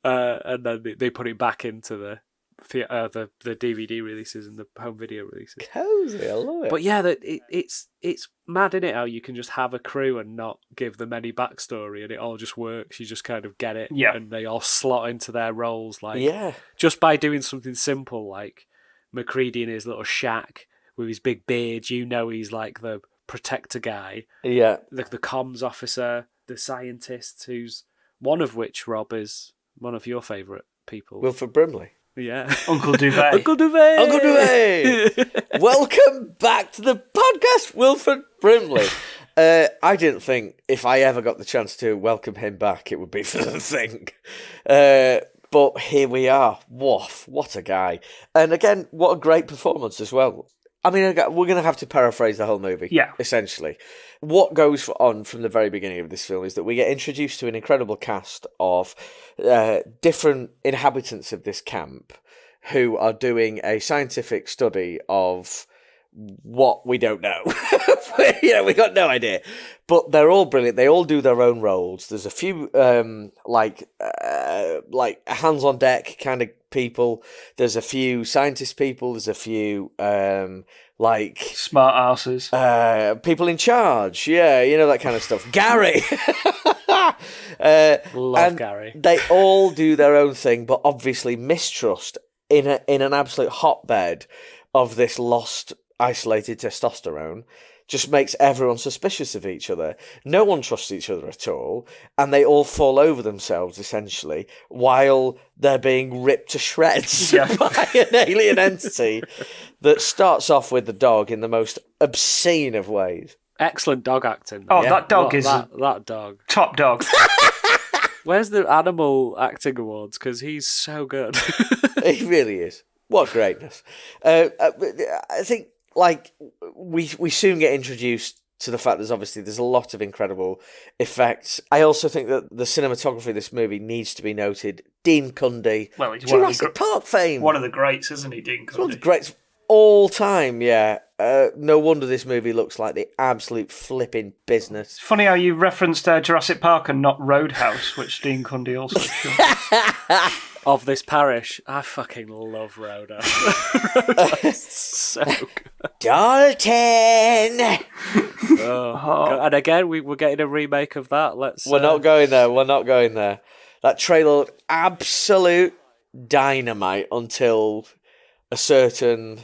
and then they put it back into the DVD releases and the home video releases. Cozy, I love it. But yeah, it's mad, isn't it, how you can just have a crew and not give them any backstory and it all just works. You just kind of get it, and they all slot into their roles, like just by doing something simple like McCready in his little shack with his big beard. You know, he's like the protector guy, the comms officer, the scientist, who's one of which, Rob, is one of your favourite people. Wilford Brimley. Yeah. Uncle Duvet. Uncle Duvet! Uncle Duvet! Welcome back to the podcast, Wilford Brimley. I didn't think if I ever got the chance to welcome him back, it would be for the thing. But here we are. Woof, what a guy. And again, what a great performance as well. I mean, we're going to have to paraphrase the whole movie, essentially. What goes on from the very beginning of this film is that we get introduced to an incredible cast of different inhabitants of this camp who are doing a scientific study of what we don't know. We got no idea. But they're all brilliant. They all do their own roles. There's a few like hands on deck kind of people. There's a few scientist people. There's a few like smart asses, people in charge. Yeah, that kind of stuff. Gary. Love Gary. They all do their own thing, but obviously mistrust in an absolute hotbed of this lost, isolated testosterone just makes everyone suspicious of each other. No one trusts each other at all, and they all fall over themselves, essentially, while they're being ripped to shreds by an alien entity that starts off with the dog in the most obscene of ways. Excellent dog acting. Oh, that dog is that dog. Top dog. Where's the animal acting awards? Because he's so good. He really is. What greatness. I think, like, we soon get introduced to the fact there's a lot of incredible effects. I also think that the cinematography of this movie needs to be noted. Dean Cundy. Well, he's Jurassic Park fame. One of the greats, isn't he, Dean Cundy? One of the greats all time, yeah. No wonder this movie looks like the absolute flipping business. It's funny how you referenced Jurassic Park and not Roadhouse, which Dean Cundy also shot. Of this parish, I fucking love Roadhouse. So good. Dalton! And again, we're getting a remake of that. We're not going there. That trailer looked absolute dynamite until a certain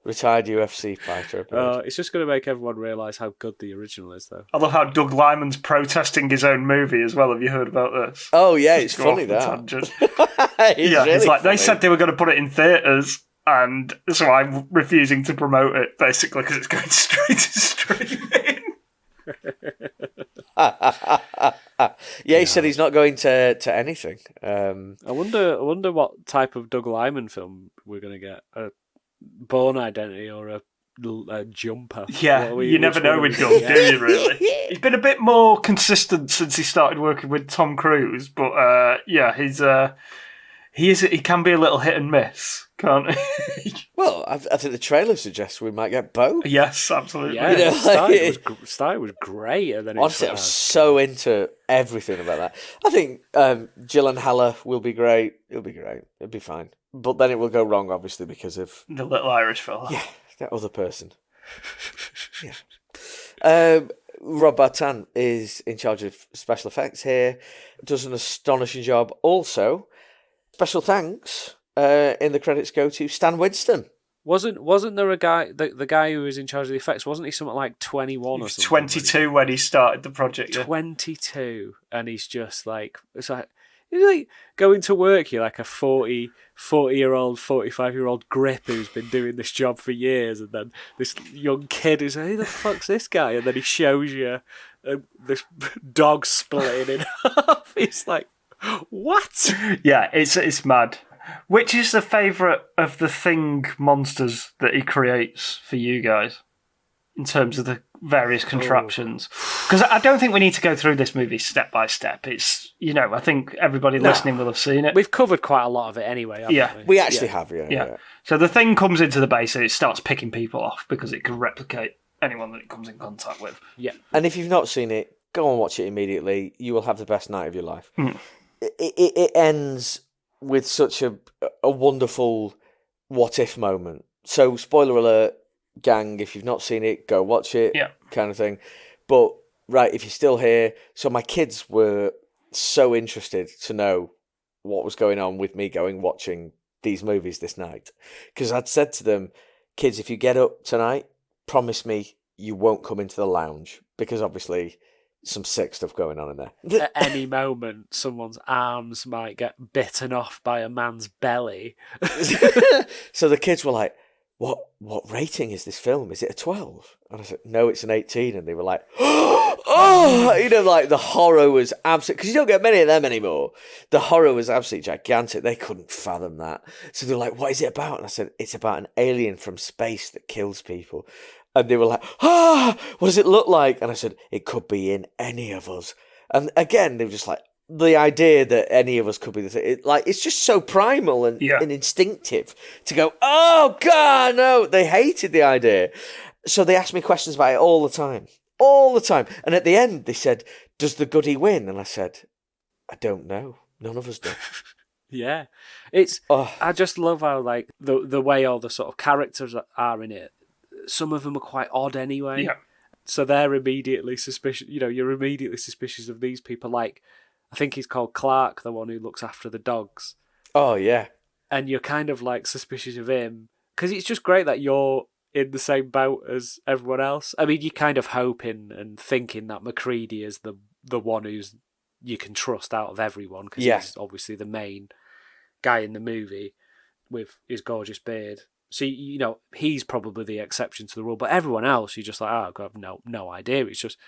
retired UFC fighter appeared. It's just going to make everyone realise how good the original is, though. I love how Doug Liman's protesting his own movie as well. Have you heard about this? Oh, yeah, it's funny, that. It's like they said they were going to put it in theatres, and so I'm refusing to promote it, basically, because it's going straight to streaming. He said he's not going to anything. I wonder what type of Doug Liman film we're going to get. A Born Identity or a Jumper? Yeah, you never know with Doug, do you, really? He's been a bit more consistent since he started working with Tom Cruise, but he can be a little hit and miss, can't he? Well, I think the trailer suggests we might get both. Yes, absolutely. Yeah, Starry was great. And then honestly, I'm so into everything about that. I think Gyllenhaal will be great. It'll be great. It'll be fine. But then it will go wrong, obviously, because of... the little Irish fella. Yeah, that other person. Yeah. Rob Bartan is in charge of special effects here. Does an astonishing job. Also, special thanks in the credits go to Stan Winston. Wasn't there a guy, the guy who was in charge of the effects, wasn't he something like 21 or something? 22 when he started the project. 22, and he's just like... It's like... You're like going to work, you're like a 40-year-old, 45-year-old grip who's been doing this job for years, and then this young kid is like, who the fuck's this guy? And then he shows you this dog splitting in half. He's like, what? Yeah, it's mad. Which is the favourite of the Thing monsters that he creates for you guys, in terms of the various contraptions? Because I don't think we need to go through this movie step by step. It's, I think everybody listening will have seen it. We've covered quite a lot of it anyway, haven't we? We actually have, yeah. So the Thing comes into the base and it starts picking people off because it can replicate anyone that it comes in contact with. Yeah. And if you've not seen it, go and watch it immediately. You will have the best night of your life. It ends with such a wonderful what-if moment. So, spoiler alert, gang, if you've not seen it, go watch it, kind of thing. But, right, if you're still here, so my kids were so interested to know what was going on with me watching these movies this night. Because I'd said to them, kids, if you get up tonight, promise me you won't come into the lounge. Because, obviously, some sick stuff going on in there. At any moment, someone's arms might get bitten off by a man's belly. So the kids were like, what rating is this film? Is it a 12? And I said, no, it's an 18. And they were like, like the horror was absolute, because you don't get many of them anymore. The horror was absolutely gigantic. They couldn't fathom that. So they're like, what is it about? And I said, it's about an alien from space that kills people. And they were like, what does it look like? And I said, it could be in any of us. And again, they were just like, the idea that any of us could be the thing, it's just so primal and instinctive to go, oh, God, no. They hated the idea. So they asked me questions about it all the time. All the time. And at the end, they said, does the goodie win? And I said, I don't know. None of us do. Yeah. I just love how, the way all the sort of characters are in it. Some of them are quite odd anyway. Yeah. So they're immediately suspicious. You're immediately suspicious of these people. Like, I think he's called Clark, the one who looks after the dogs. Oh, yeah. And you're kind of suspicious of him. Because it's just great that you're in the same boat as everyone else. I mean, you're kind of hoping and thinking that McCready is the one who's you can trust out of everyone. Because he's obviously the main guy in the movie with his gorgeous beard. So, he's probably the exception to the rule. But everyone else, you're just like, oh, God, no idea. It's just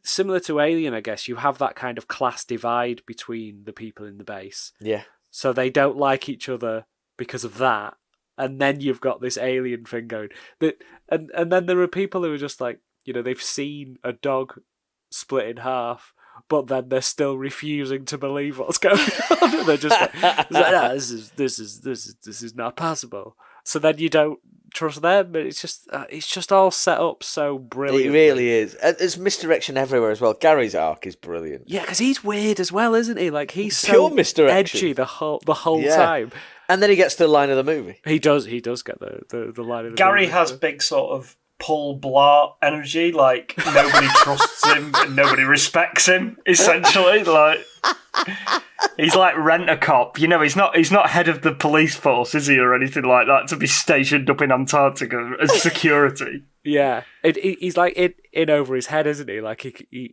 similar to Alien, I guess. You have that kind of class divide between the people in the base. Yeah. So they don't like each other because of that. And then you've got this alien thing going. And then there are people who are just like, they've seen a dog split in half, but then they're still refusing to believe what's going on. And they're just like, no, this is not possible. So then you don't trust them, but it's just all set up so brilliantly. It really is. There's misdirection everywhere as well. Gary's arc is brilliant. Yeah, because he's weird as well, isn't he? He's pure so misdirection. Edgy the whole time. And then he gets to the line of the movie. He does get the line of the Gary movie. has big sort of Paul Blart energy, nobody trusts him and nobody respects him, essentially. He's like Rent-A-Cop. He's not head of the police force, is he, or anything like that, to be stationed up in Antarctica as security. Yeah. He's in over his head, isn't he?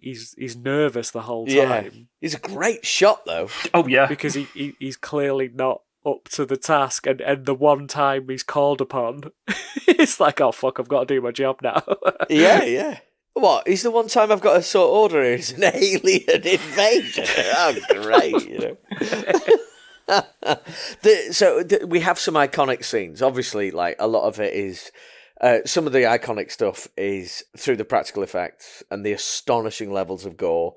He's nervous the whole time. Yeah. He's a great shot, though. Oh, yeah. Because he's clearly not up to the task, and the one time he's called upon, it's like, oh, fuck, I've got to do my job now. Yeah. What? He's the one time I've got a sort order. It's an alien invasion. Oh, great! We have some iconic scenes. Obviously, a lot of it is. Some of the iconic stuff is through the practical effects and the astonishing levels of gore,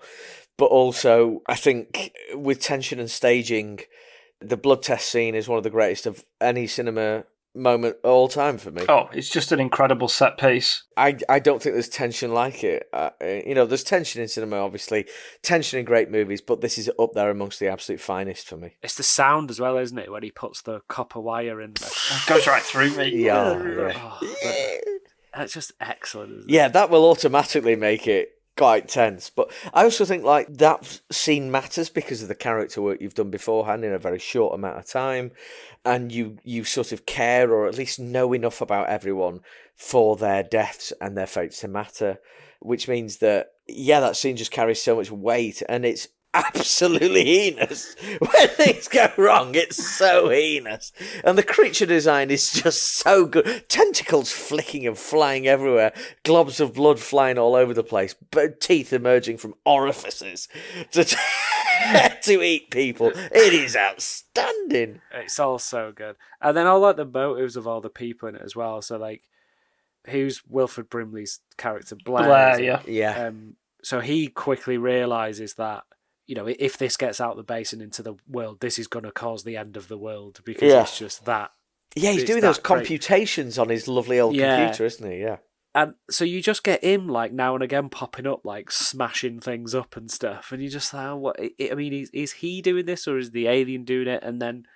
but also I think with tension and staging, the blood test scene is one of the greatest of any cinema moment all time for me. Oh, it's just an incredible set piece. I don't think there's tension like it. There's tension in cinema, obviously, tension in great movies, but this is up there amongst the absolute finest for me. It's the sound as well, isn't it? When he puts the copper wire in there. It goes right through me. Yeah. That's just excellent, isn't it? Yeah, that will automatically make it quite tense. But I also think that scene matters because of the character work you've done beforehand in a very short amount of time, and you sort of care or at least know enough about everyone for their deaths and their fates to matter, which means that that scene just carries so much weight, and it's absolutely heinous. When things go wrong, it's so heinous. And the creature design is just so good. Tentacles flicking and flying everywhere, globs of blood flying all over the place, but teeth emerging from orifices. to eat people. It is outstanding. It's all so good. And then I like the motives of all the people in it as well. So, like, who's Wilford Brimley's character? Blair, yeah. Yeah. So he quickly realises that, you know, if this gets out the base and into the world, this is going to cause the end of the world because it's just that. Yeah, he's doing those computations on his lovely old computer, isn't he? Yeah. And so you just get him, like, now and again popping up, like, smashing things up and stuff. And you just like, oh, what? I mean, is he doing this or is the alien doing it? And then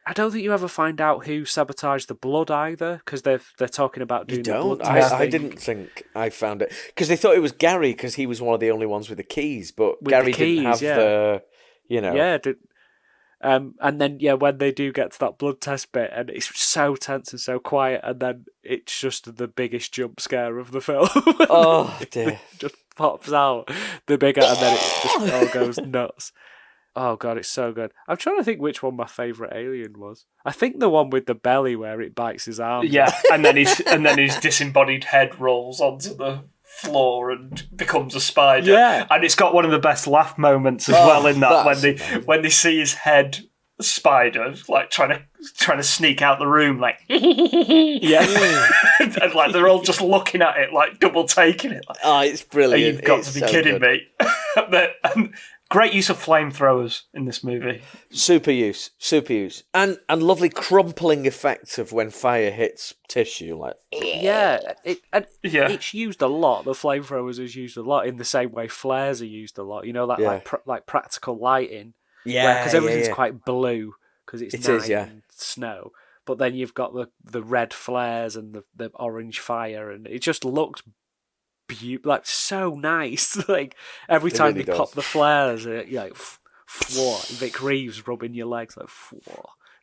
I don't think you ever find out who sabotaged the blood either, because they're talking about doing the blood test. I didn't think I found it. Because they thought it was Gary, because he was one of the only ones with the keys. But Gary didn't have the, you know. Yeah, and then, when they do get to that blood test bit, and it's so tense and so quiet, and then it's just the biggest jump scare of the film. Oh, dear. It just pops out the bigger, and then it just all goes nuts. Oh, God, it's so good. I'm trying to think which one my favourite alien was. I think the one with the belly where it bites his arm. Yeah, and then his disembodied head rolls onto the floor and becomes a spider. Yeah. And it's got one of the best laugh moments as well in that when they see his head spider like trying to sneak out the room like yeah. And like they're all just looking at it like double taking it. Like, oh, it's brilliant. You've got it's to be kidding me. And great use of flamethrowers in this movie. Super use. And lovely crumpling effects of when fire hits tissue. Like, it's used a lot. The flamethrowers is used a lot in the same way flares are used a lot. You know, that like practical lighting. Yeah, because everything's quite blue because it's night is. and snow. But then you've got the red flares and the orange fire, and it just looks like so nice. Like every time really they pop the flares, you're like, Vic Reeves rubbing your legs like,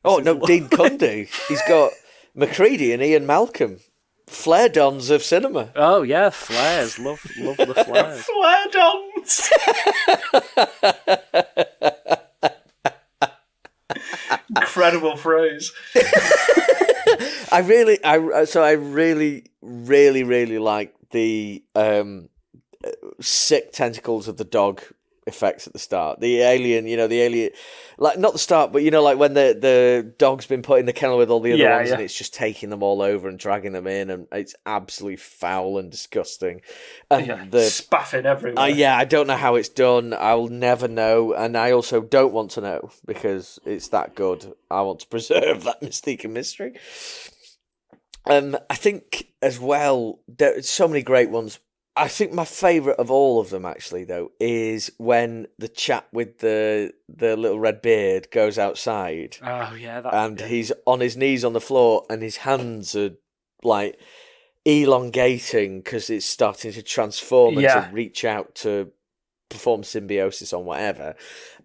oh no, Dean Cundy. He's got McCready and Ian Malcolm, flare dons of cinema. Oh yeah, flares. Love the flares. Flare dons. Incredible phrase. I really like the sick tentacles of the dog effects at the start. The alien, like not the start, but like when the dog's been put in the kennel with all the other ones, and it's just taking them all over and dragging them in, and it's absolutely foul and disgusting. And spaffing everywhere. I don't know how it's done. I'll never know, and I also don't want to know because it's that good. I want to preserve that mystique and mystery. I think as well, there's so many great ones. I think my favourite of all of them, actually, though, is when the chap with the little red beard goes outside. Oh, yeah. He's on his knees on the floor and his hands are, like, elongating because it's starting to transform and to reach out to perform symbiosis on whatever.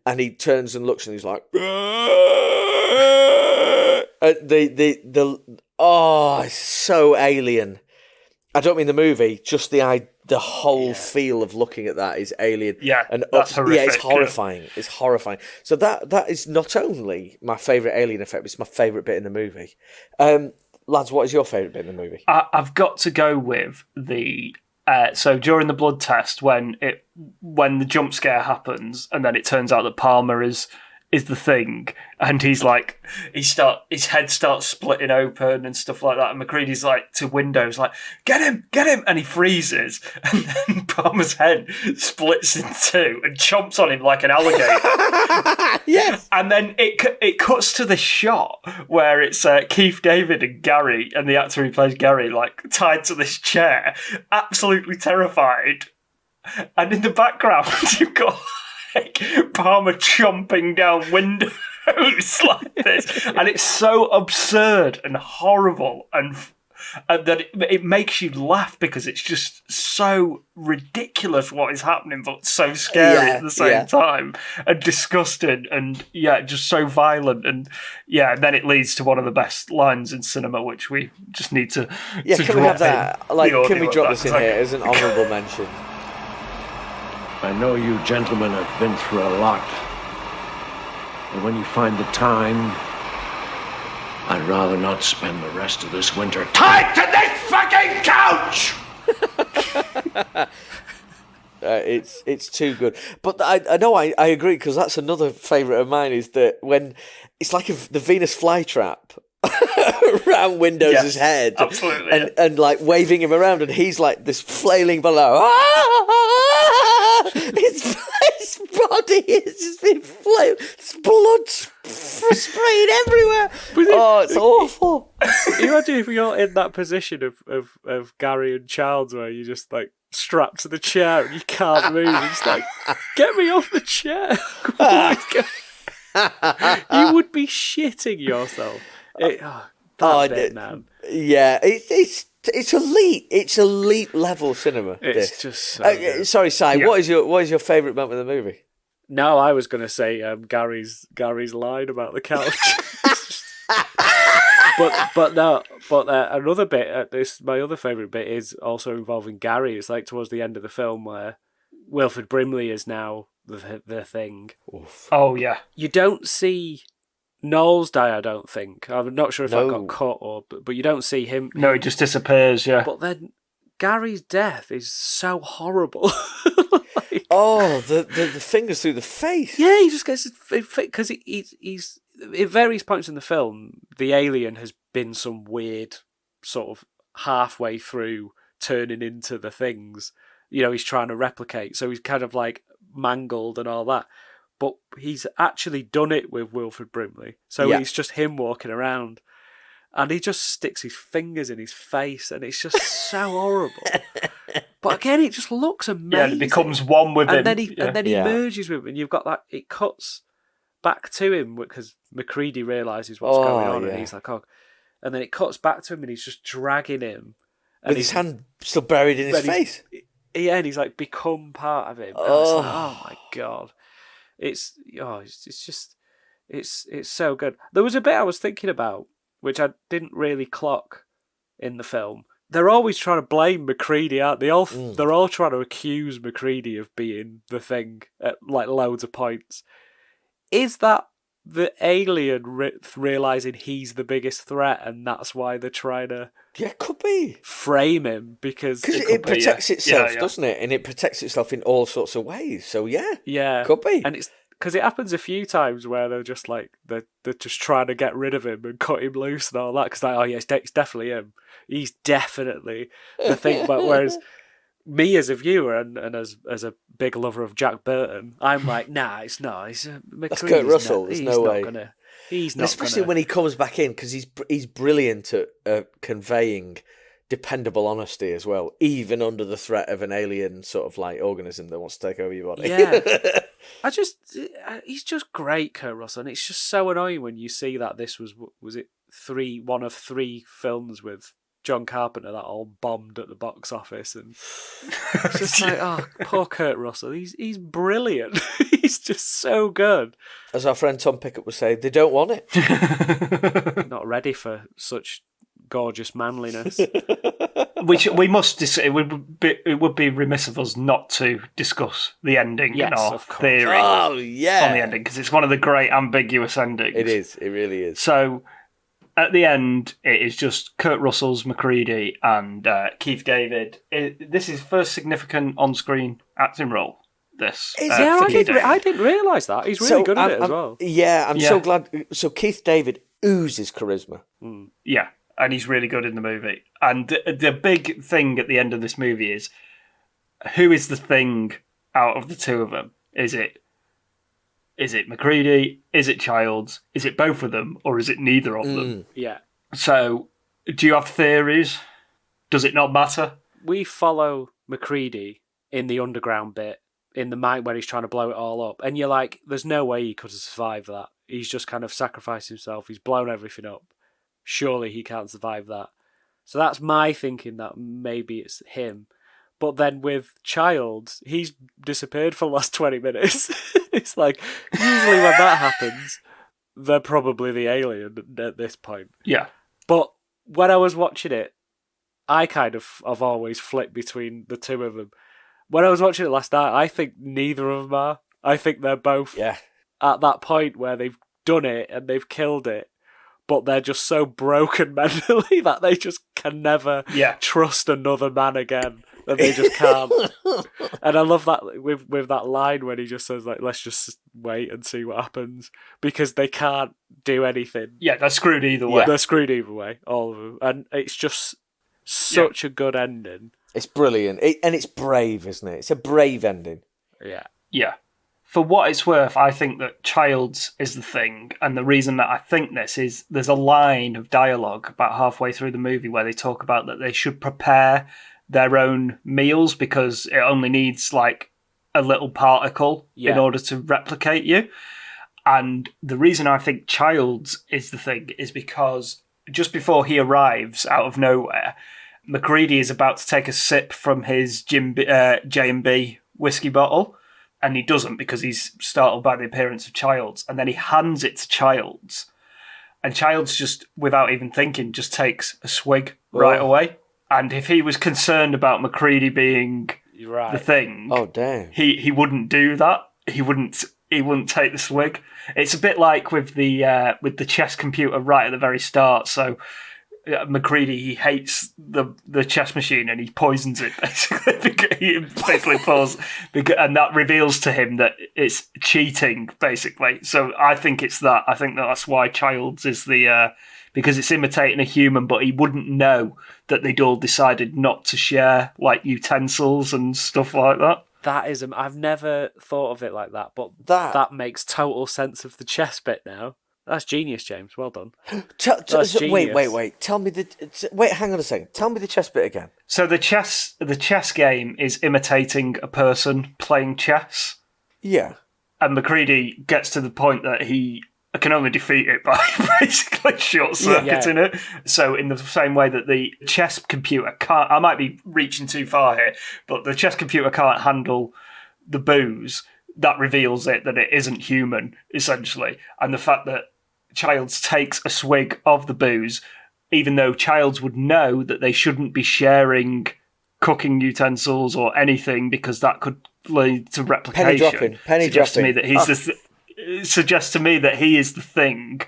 And he turns and looks and he's like... it's so alien. I don't mean the movie, just the whole feel of looking at that is alien. Yeah, and that's horrific. Yeah, it's horrifying. It's horrifying. So that is not only my favourite alien effect, but it's my favourite bit in the movie. Lads, what is your favourite bit in the movie? I've got to go with the... so during the blood test, when the jump scare happens, and then it turns out that Palmer is the thing, and he's like, his head starts splitting open and stuff like that, and McCready's like to Windows like, get him, and he freezes, and then Palmer's head splits in two and chomps on him like an alligator. Yes. And then it cuts to the shot where it's Keith David and Gary, and the actor who plays Gary, like tied to this chair, absolutely terrified, and in the background you've got Palmer chomping down windows like this, and it's so absurd and horrible, and that it makes you laugh because it's just so ridiculous what is happening, but so scary at the same time, and disgusting, and just so violent, and then it leads to one of the best lines in cinema, which we just need to can we have that? Like, can we drop this in here as an honourable mention? I know you gentlemen have been through a lot. And when you find the time, I'd rather not spend the rest of this winter tied to this fucking couch! It's too good. But I know I agree, because that's another favourite of mine, is that when it's like the Venus flytrap around Windows' head, absolutely, and like waving him around, and he's like this flailing below. His body is just being flailed. There's blood spraying everywhere. It's awful. Imagine if you're in that position of Gary and Childs, where you just like strapped to the chair and you can't move. It's like, get me off the chair. You would be shitting yourself. Man. Yeah, it's elite. It's elite level cinema. It's just so sorry, Si. Yeah. What is your favourite moment of the movie? No, I was going to say Gary's line about the couch. but another bit. My other favourite bit is also involving Gary. It's like towards the end of the film where Wilford Brimley is now the thing. Oof. Oh yeah. You don't see Knowles die, I don't think. I'm not sure if that got cut but you don't see him. No, he just disappears. Yeah. But then Gary's death is so horrible. The fingers through the face. Yeah, he just gets because he's at various points in the film, the alien has been some weird sort of halfway through turning into the things. You know, he's trying to replicate, so he's kind of like mangled and all that. But he's actually done it with Wilford Brimley, so it's just him walking around, and he just sticks his fingers in his face, and it's just so horrible. But again, it just looks amazing. Yeah, it becomes one with him. And then he merges with him, and you've got that. It cuts back to him because McCready realises what's going on, and he's like, "Oh," and then it cuts back to him, and he's just dragging him, and with his hand still buried in his face. Yeah, and he's like become part of him. And it's like, oh my god, it's so good. There was a bit I was thinking about which I didn't really clock in the film. They're always trying to blame McCready, aren't they? They're all trying to accuse McCready of being the thing at like loads of points. Is that the alien realising he's the biggest threat, and that's why they're trying to could be frame him? Because it protects itself, doesn't it? And it protects itself in all sorts of ways. So could be. And it's because it happens a few times where they're just like they're just trying to get rid of him and cut him loose and all that. Because it's definitely him. He's definitely the thing. But whereas me as a viewer and as a big lover of Jack Burton, I'm like, nah, it's not. That's Kurt Russell. There's no way. He's not. Especially when he comes back in, because he's brilliant at conveying dependable honesty as well, even under the threat of an alien sort of like organism that wants to take over your body. Yeah, he's just great, Kurt Russell. And it's just so annoying when you see that this was it one of three films with John Carpenter that all bombed at the box office, and it's just like, oh, poor Kurt Russell. He's brilliant. He's just so good. As our friend Tom Pickett would say, they don't want it. Not ready for such gorgeous manliness. We must. It would be remiss of us not to discuss the ending and our theory on the ending, because it's one of the great ambiguous endings. It is. It really is. So at the end, it is just Kurt Russell's McCready and Keith David. This is his first significant on-screen acting role. I didn't realise that. He's really good at it as well. Yeah, I'm so glad. So Keith David oozes charisma. Yeah, and he's really good in the movie. And the big thing at the end of this movie is, who is the thing out of the two of them? Is it McCready? Is it Childs? Is it both of them? Or is it neither of them? Yeah. So, do you have theories? Does it not matter? We follow McCready in the underground bit, in the mine where he's trying to blow it all up. And you're like, there's no way he could have survived that. He's just kind of sacrificed himself. He's blown everything up. Surely he can't survive that. So that's my thinking, that maybe it's him. But then with Childs, he's disappeared for the last 20 minutes. It's like, usually when that happens, they're probably the alien at this point. Yeah. But when I was watching it, I kind of have always flipped between the two of them. When I was watching it last night, I think neither of them are. I think they're both at that point where they've done it and they've killed it, but they're just so broken mentally that they just can never trust another man again. and they just can't. And I love that with that line when he just says, like, let's just wait and see what happens, because they can't do anything. Yeah, they're screwed either way. They're screwed either way, all of them. And it's just such a good ending. It's brilliant. And it's brave, isn't it? It's a brave ending. Yeah. Yeah. For what it's worth, I think that Childs is the thing, and the reason that I think this is there's a line of dialogue about halfway through the movie where they talk about that they should prepare their own meals because it only needs like a little particle in order to replicate you. And the reason I think Childs is the thing is because just before he arrives out of nowhere, MacReady is about to take a sip from his J&B whiskey bottle. And he doesn't because he's startled by the appearance of Childs. And then he hands it to Childs. And Childs just, without even thinking, just takes a swig right away. And if he was concerned about MacReady being the thing, damn, he wouldn't do that. He wouldn't take the swig. It's a bit like with the chess computer right at the very start. So MacReady, he hates the chess machine and he poisons it basically. He basically pulls, and that reveals to him that it's cheating basically. So I think it's that. I think that's why Childs is because it's imitating a human, but he wouldn't know that they'd all decided not to share like utensils and stuff like that. That is, I've never thought of it like that, but that makes total sense of the chess bit now. That's genius, James. Well done. Wait. Tell me hang on a second. Tell me the chess bit again. So the chess game is imitating a person playing chess. Yeah. And MacReady gets to the point that he can only defeat it by basically short-circuiting it. So in the same way that the chess computer can't... I might be reaching too far here, but the chess computer can't handle the booze. That reveals that it isn't human, essentially. And the fact that Childs takes a swig of the booze, even though Childs would know that they shouldn't be sharing cooking utensils or anything because that could lead to replication. Penny suggests dropping. To me that suggests to me that he is the thing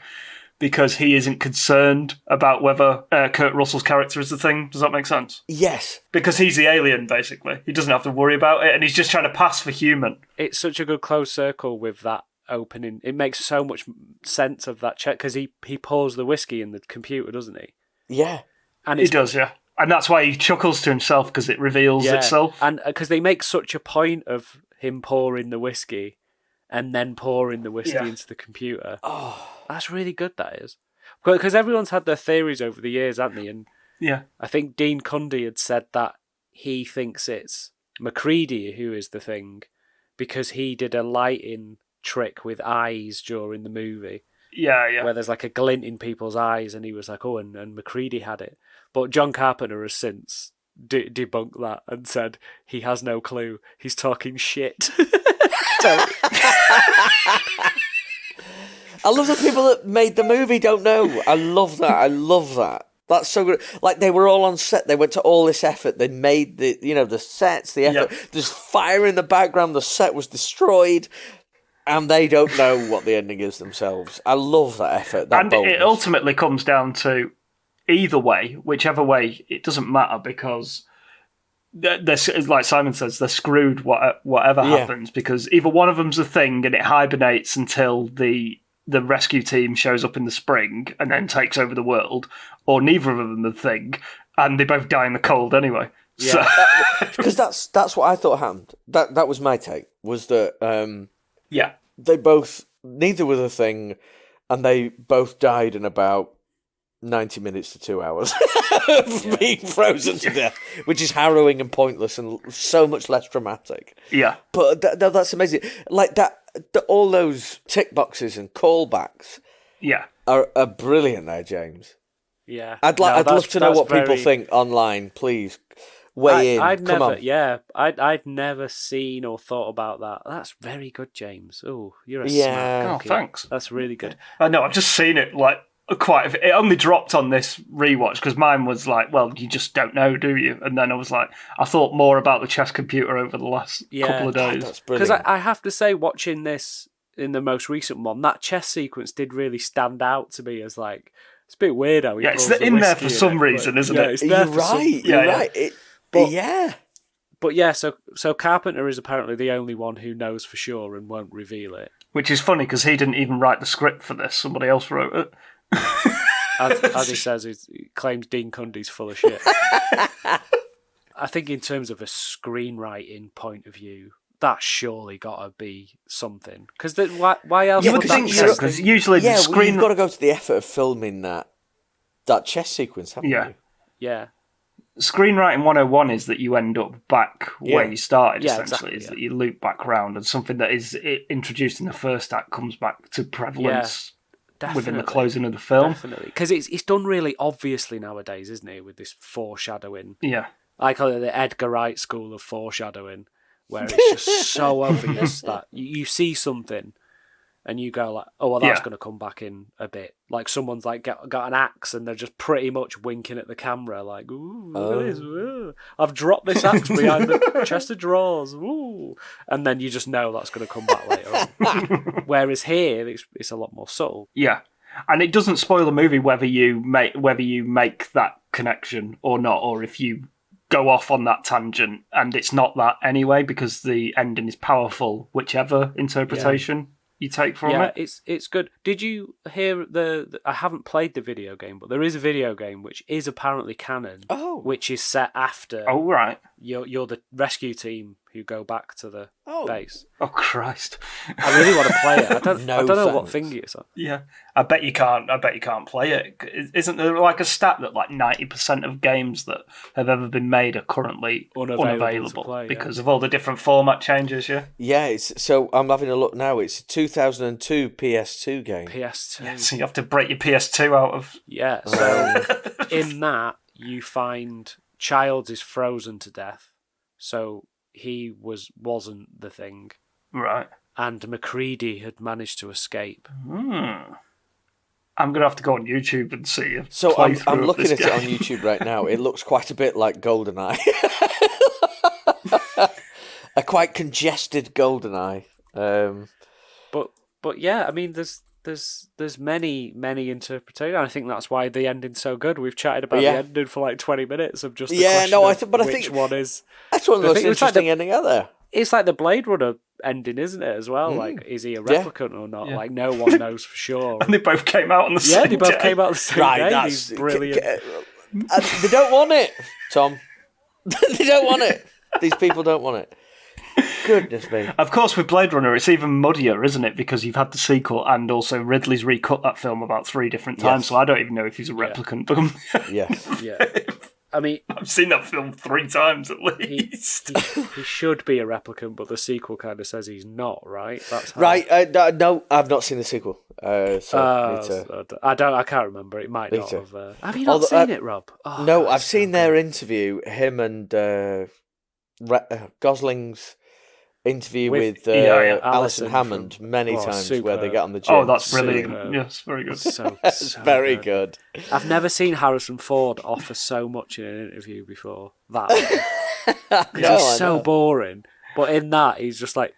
because he isn't concerned about whether Kurt Russell's character is the thing. Does that make sense? Yes. Because he's the alien, basically. He doesn't have to worry about it, and he's just trying to pass for human. It's such a good close circle with that opening. It makes so much sense of that check because he pours the whiskey in the computer, doesn't he? Yeah. And he does, yeah. And that's why he chuckles to himself because it reveals itself. And because they make such a point of him pouring the whiskey and then pouring the whiskey into the computer. Oh, that's really good, that is. Because everyone's had their theories over the years, haven't they? And I think Dean Cundy had said that he thinks it's MacReady who is the thing because he did a lighting trick with eyes during the movie. Yeah. Where there's like a glint in people's eyes, and he was like, oh, and MacReady had it. But John Carpenter has since debunked that and said he has no clue. He's talking shit. I love the people that made the movie don't know. I love that. That's so good. Like, they were all on set. They went to all this effort. They made the sets, the effort. Yep. There's fire in the background. The set was destroyed. And they don't know what the ending is themselves. I love that effort. That boldness. It ultimately comes down to either way, whichever way, it doesn't matter because, they're, like Simon says, they're screwed whatever happens because either one of them's a thing and it hibernates until the rescue team shows up in the spring and then takes over the world, or neither of them the thing and they both die in the cold anyway. Yeah, because that's what I thought happened. That was my take. Was that they both neither were the thing, and they both died in about 90 minutes to 2 hours of being frozen to death, which is harrowing and pointless and so much less dramatic. Yeah, but that's amazing. Like that, all those tick boxes and callbacks. Yeah, are brilliant there, James. Yeah, I'd love to know what people think online. Please weigh in. I'd never seen or thought about that. That's very good, James. Oh, you're a smart cookie. Thanks. That's really good. I know. I've just seen it it only dropped on this rewatch because mine was like, well, you just don't know, do you? And then I thought more about the chess computer over the last couple of days. That's brilliant. Because I have to say, watching this in the most recent one, that chess sequence did really stand out to me as like, it's a bit weird how he it's in there for some reason, isn't it? You're right. But yeah, so Carpenter is apparently the only one who knows for sure and won't reveal it. Which is funny because he didn't even write the script for this. Somebody else wrote it. As he says, he claims Dean Cundy's full of shit. I think in terms of a screenwriting point of view, that's surely got to be something. Because why else You would would that think be so, something? because usually the you've got to go to the effort of filming that chess sequence, haven't you? Yeah. Screenwriting 101 is that you end up back where you started, Yeah, essentially. exactly, Is that you loop back round, and something that is introduced in the first act comes back to prevalence within the closing of the film. Definitely. Because it's done really obviously nowadays, isn't it, with this foreshadowing. Yeah. I call it the Edgar Wright school of foreshadowing, where it's just so obvious that you see something and you go like, oh, well, that's going to come back in a bit. Like someone's like got an axe and they're just pretty much winking at the camera like, ooh, look at this. Ooh. I've dropped this axe behind the chest of drawers. Ooh. And then you just know that's going to come back later on. Whereas here, it's a lot more subtle. Yeah. And it doesn't spoil the movie whether you make that connection or not, or if you go off on that tangent, and it's not that anyway, because the ending is powerful, whichever interpretation you take from it. It's good. Did you hear I haven't played the video game, but there is a video game which is apparently canon, which is set after. Oh, right. You're the rescue team who go back to the base. Oh, Christ! I really want to play it. I don't know what thing it's on. Yeah, I bet you can't play it. Isn't there like a stat that like 90% of games that have ever been made are currently unavailable play, because of all the different format changes? Yeah. So I'm having a look now. It's a 2002 PS2 game. PS2. Yeah, so you have to break your PS2 out of. Yeah. So in that you find Childs is frozen to death, so he wasn't the thing. Right. And MacReady had managed to escape. I'm going to have to go on YouTube and see. So I'm looking at it on YouTube right now. It looks quite a bit like GoldenEye. A quite congested GoldenEye. But yeah, I mean, there's many interpretations. I think that's why the ending's so good. We've chatted about the ending for like 20 minutes of just the question of which one is. That's one of the most interesting ending out there. It's like the Blade Runner ending, isn't it, as well? Like, is he a replicant or not? Like, no one knows for sure. And they both came out on the same day. Yeah, they both came out on the same day. That's brilliant. They don't want it, Tom. They don't want it. These people don't want it. Goodness me. Of course, with Blade Runner, it's even muddier, isn't it? Because you've had the sequel, and also Ridley's recut that film about 3 different times, so I don't even know if he's a replicant. Yeah. I mean, I've seen that film 3 times at least. He should be a replicant, but the sequel kind of says he's not, right? That's how... Right. No, I've not seen the sequel. I can't remember. It might not have. Have you not seen it, Rob? Oh, no, I've seen their interview. Him and Gosling's interview with Alison Hammond many times, where they get on the gym. Oh, that's brilliant. Yes, very good. It's very good. I've never seen Harrison Ford offer so much in an interview before. He's so boring. But in that, he's just like,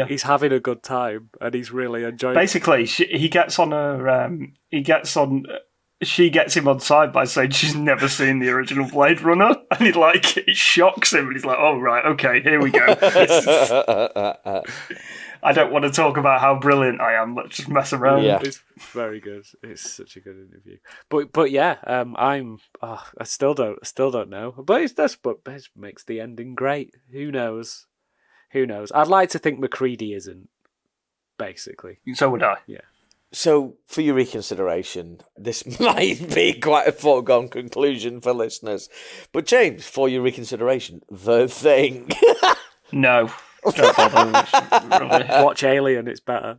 he's having a good time and he's really enjoying it. Basically, he gets on her. She gets him on side by saying she's never seen the original Blade Runner, and it shocks him, and he's like, "Oh right, okay, here we go." I don't want to talk about how brilliant I am. Let's just mess around. Yeah, it's very good. It's such a good interview. But yeah, I still don't know. But it makes the ending great. Who knows? I'd like to think MacReady isn't. Basically, so would I. Yeah. So, for your reconsideration, this might be quite a foregone conclusion for listeners. But, James, for your reconsideration, The Thing. No. Don't bother. Watch Alien, it's better.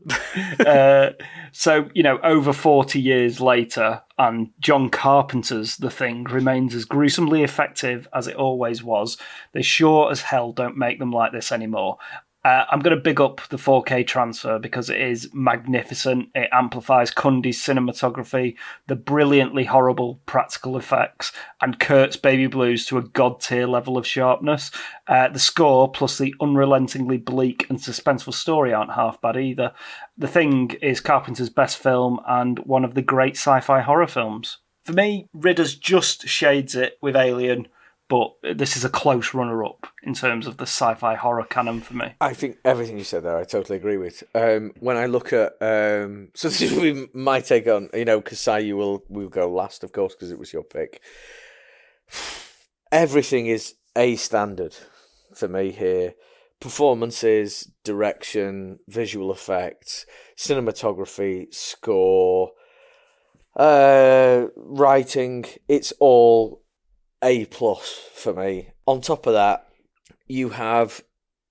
So, over 40 years later, and John Carpenter's The Thing remains as gruesomely effective as it always was. They sure as hell don't make them like this anymore. I'm going to big up the 4K transfer because it is magnificent. It amplifies Cundy's cinematography, the brilliantly horrible practical effects, and Kurt's Baby Blues to a god-tier level of sharpness. The score, plus the unrelentingly bleak and suspenseful story aren't half bad either. The Thing is Carpenter's best film and one of the great sci-fi horror films. For me, Ridder's just shades it with Alien, but this is a close runner-up in terms of the sci-fi horror canon for me. I think everything you said there, I totally agree with. When I look at, so this will be my take on, Kasai, you will go last, of course, because it was your pick. Everything is a standard for me here. Performances, direction, visual effects, cinematography, score, writing, it's all A+ for me. On top of that, you have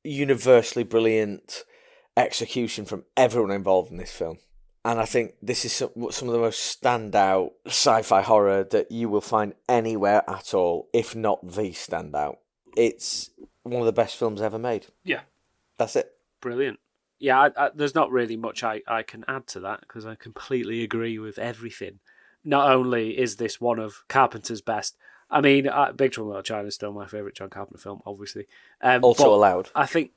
universally brilliant execution from everyone involved in this film. And I think this is some of the most standout sci-fi horror that you will find anywhere at all, if not the standout. It's one of the best films ever made. Yeah. That's it. Brilliant. Yeah, there's not really much I can add to that, because I completely agree with everything. Not only is this one of Carpenter's best, I mean, Big Trouble in Little China is still my favourite John Carpenter film, obviously. Also allowed. I think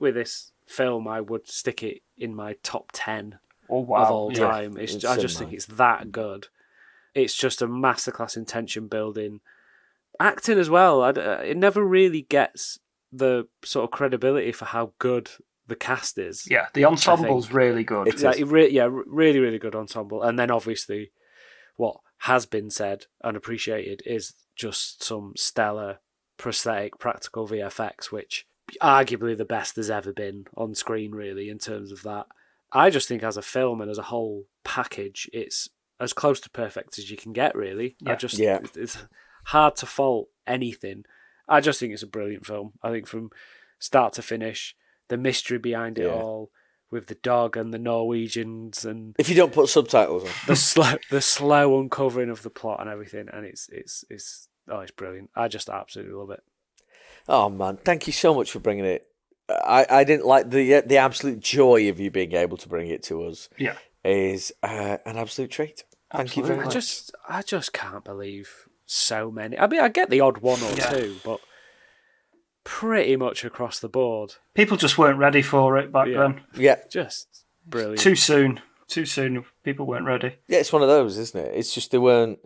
with this film, I would stick it in my top 10 of all time. I just think it's that good. It's just a masterclass in tension building. Acting as well. It never really gets the sort of credibility for how good the cast is. Yeah, the ensemble's really good. Really, really good ensemble. And then obviously what has been said and appreciated is just some stellar prosthetic practical VFX, which arguably the best there's ever been on screen, really, in terms of that. I just think as a film and as a whole package, it's as close to perfect as you can get, really. Yeah. It's hard to fault anything. I just think it's a brilliant film. I think from start to finish, the mystery behind it all, with the dog and the Norwegians, and if you don't put subtitles on, the slow uncovering of the plot and everything, and it's brilliant. I just absolutely love it. Oh man, thank you so much for bringing it. I didn't like the absolute joy of you being able to bring it to us. Yeah, is an absolute treat. Thank you very much. I just can't believe so many. I mean, I get the odd one or two, but pretty much across the board, people just weren't ready for it back then. Yeah, just brilliant. Too soon. People weren't ready. Yeah, it's one of those, isn't it? It's just they weren't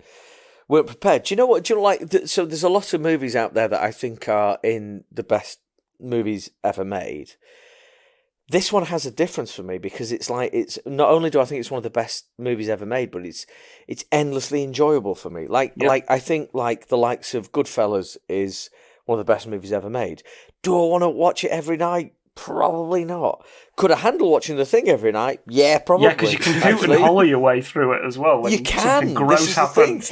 prepared. Do you know what? Do you like? So there's a lot of movies out there that I think are in the best movies ever made. This one has a difference for me because it's not only do I think it's one of the best movies ever made, but it's endlessly enjoyable for me. Like I think the likes of Goodfellas is one of the best movies ever made. Do I want to watch it every night? Probably not. Could I handle watching The Thing every night? Yeah, probably. Yeah, because you can hoot and holler your way through it as well. When you can. Something gross happens.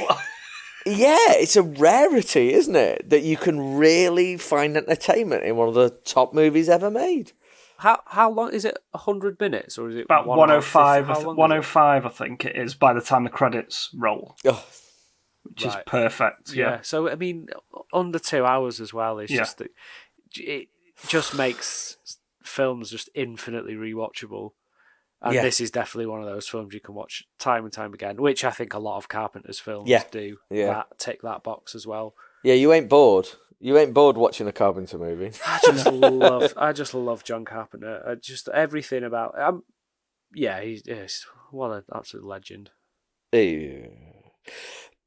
Yeah, it's a rarity, isn't it? That you can really find entertainment in one of the top movies ever made. How long is it? 100 minutes, or is it about 105? 105, I think it is. By the time the credits roll, which is perfect. Yeah. So I mean, under 2 hours as well. It's just that it just makes films just infinitely rewatchable. And this is definitely one of those films you can watch time and time again, which I think a lot of Carpenter's films do. Yeah. Tick that box as well. Yeah, you ain't bored. You ain't bored watching a Carpenter movie. I just love John Carpenter. Just everything about he's what an absolute legend.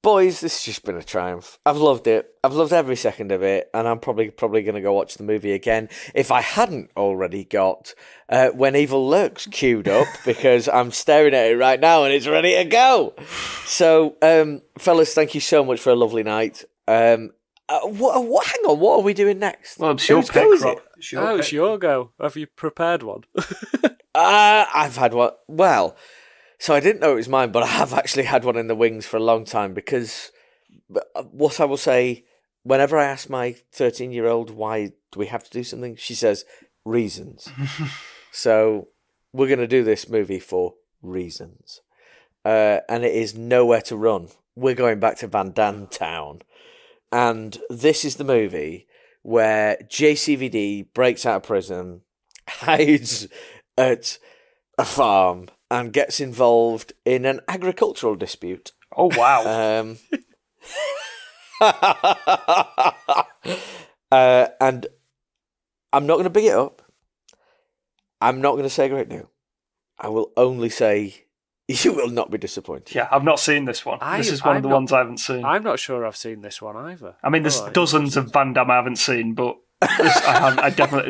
Boys, this has just been a triumph. I've loved it. I've loved every second of it, and I'm probably going to go watch the movie again if I hadn't already got When Evil Lurks queued up, because I'm staring at it right now and it's ready to go. So, fellas, thank you so much for a lovely night. Hang on, what are we doing next? Well, it's your pick, Rob. It's your go. Have you prepared one? I've had one. Well, so I didn't know it was mine, but I have actually had one in the wings for a long time, because what I will say, whenever I ask my 13-year-old why do we have to do something, she says, reasons. So we're going to do this movie for reasons. And it is Nowhere to Run. We're going back to Van Damme Town. And this is the movie where JCVD breaks out of prison, hides at a farm, and gets involved in an agricultural dispute. Oh, wow. And I'm not going to big it up. I'm not going to say great deal. I will only say You will not be disappointed. Yeah, I've not seen this one. This is one of the ones I haven't seen. I'm not sure I've seen this one either. I mean, there's dozens of Van Damme I haven't seen, but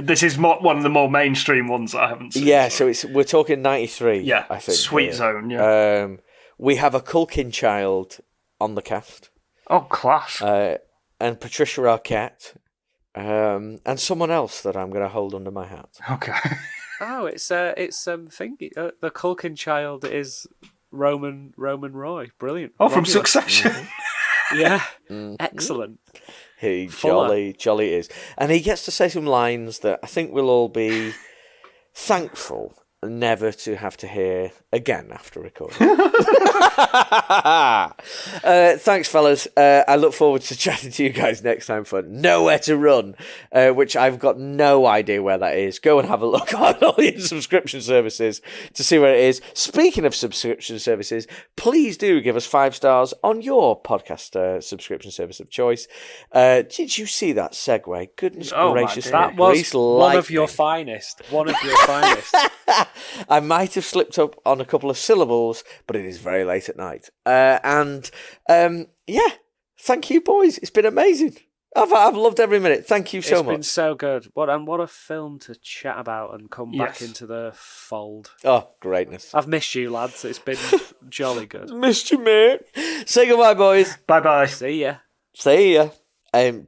this is one of the more mainstream ones that I haven't seen. Yeah, so we're talking 93. Yeah, I think. Sweet Zone. Yeah. We have a Culkin child on the cast. Oh, class. And Patricia Arquette, and someone else that I'm going to hold under my hat. Okay. Oh, it's thingy. The Culkin child is Roman Roy. Brilliant. Oh, from Succession. Yeah. Excellent. He jolly is. And he gets to say some lines that I think we'll all be thankful never to have to hear again after recording. Thanks, fellas. I look forward to chatting to you guys next time for Nowhere to Run, which I've got no idea where that is. Go and have a look on all your subscription services to see where it is. Speaking of subscription services, please do give us 5 stars on your podcast subscription service of choice. Did you see that segue? Goodness gracious. That was one of your finest. One of your finest. I might have slipped up on a couple of syllables, but it is very late at night. Thank you, boys. It's been amazing. I've loved every minute. Thank you so much. It's been so good. What a film to chat about and come back into the fold. Oh, greatness. I've missed you, lads. It's been jolly good. Missed you, mate. Say goodbye, boys. Bye-bye. See ya. See ya.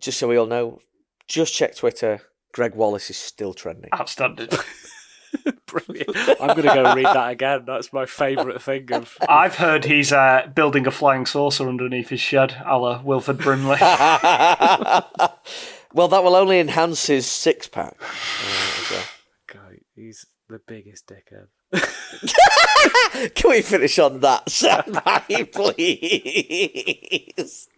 Just so we all know, just check Twitter. Greg Wallace is still trending. Outstanding. Brilliant. I'm going to go read that again. That's my favourite thing. I've heard he's building a flying saucer underneath his shed, a la Wilford Brimley. Well, that will only enhance his 6-pack. God, he's the biggest dickhead. Can we finish on that soundbite, please?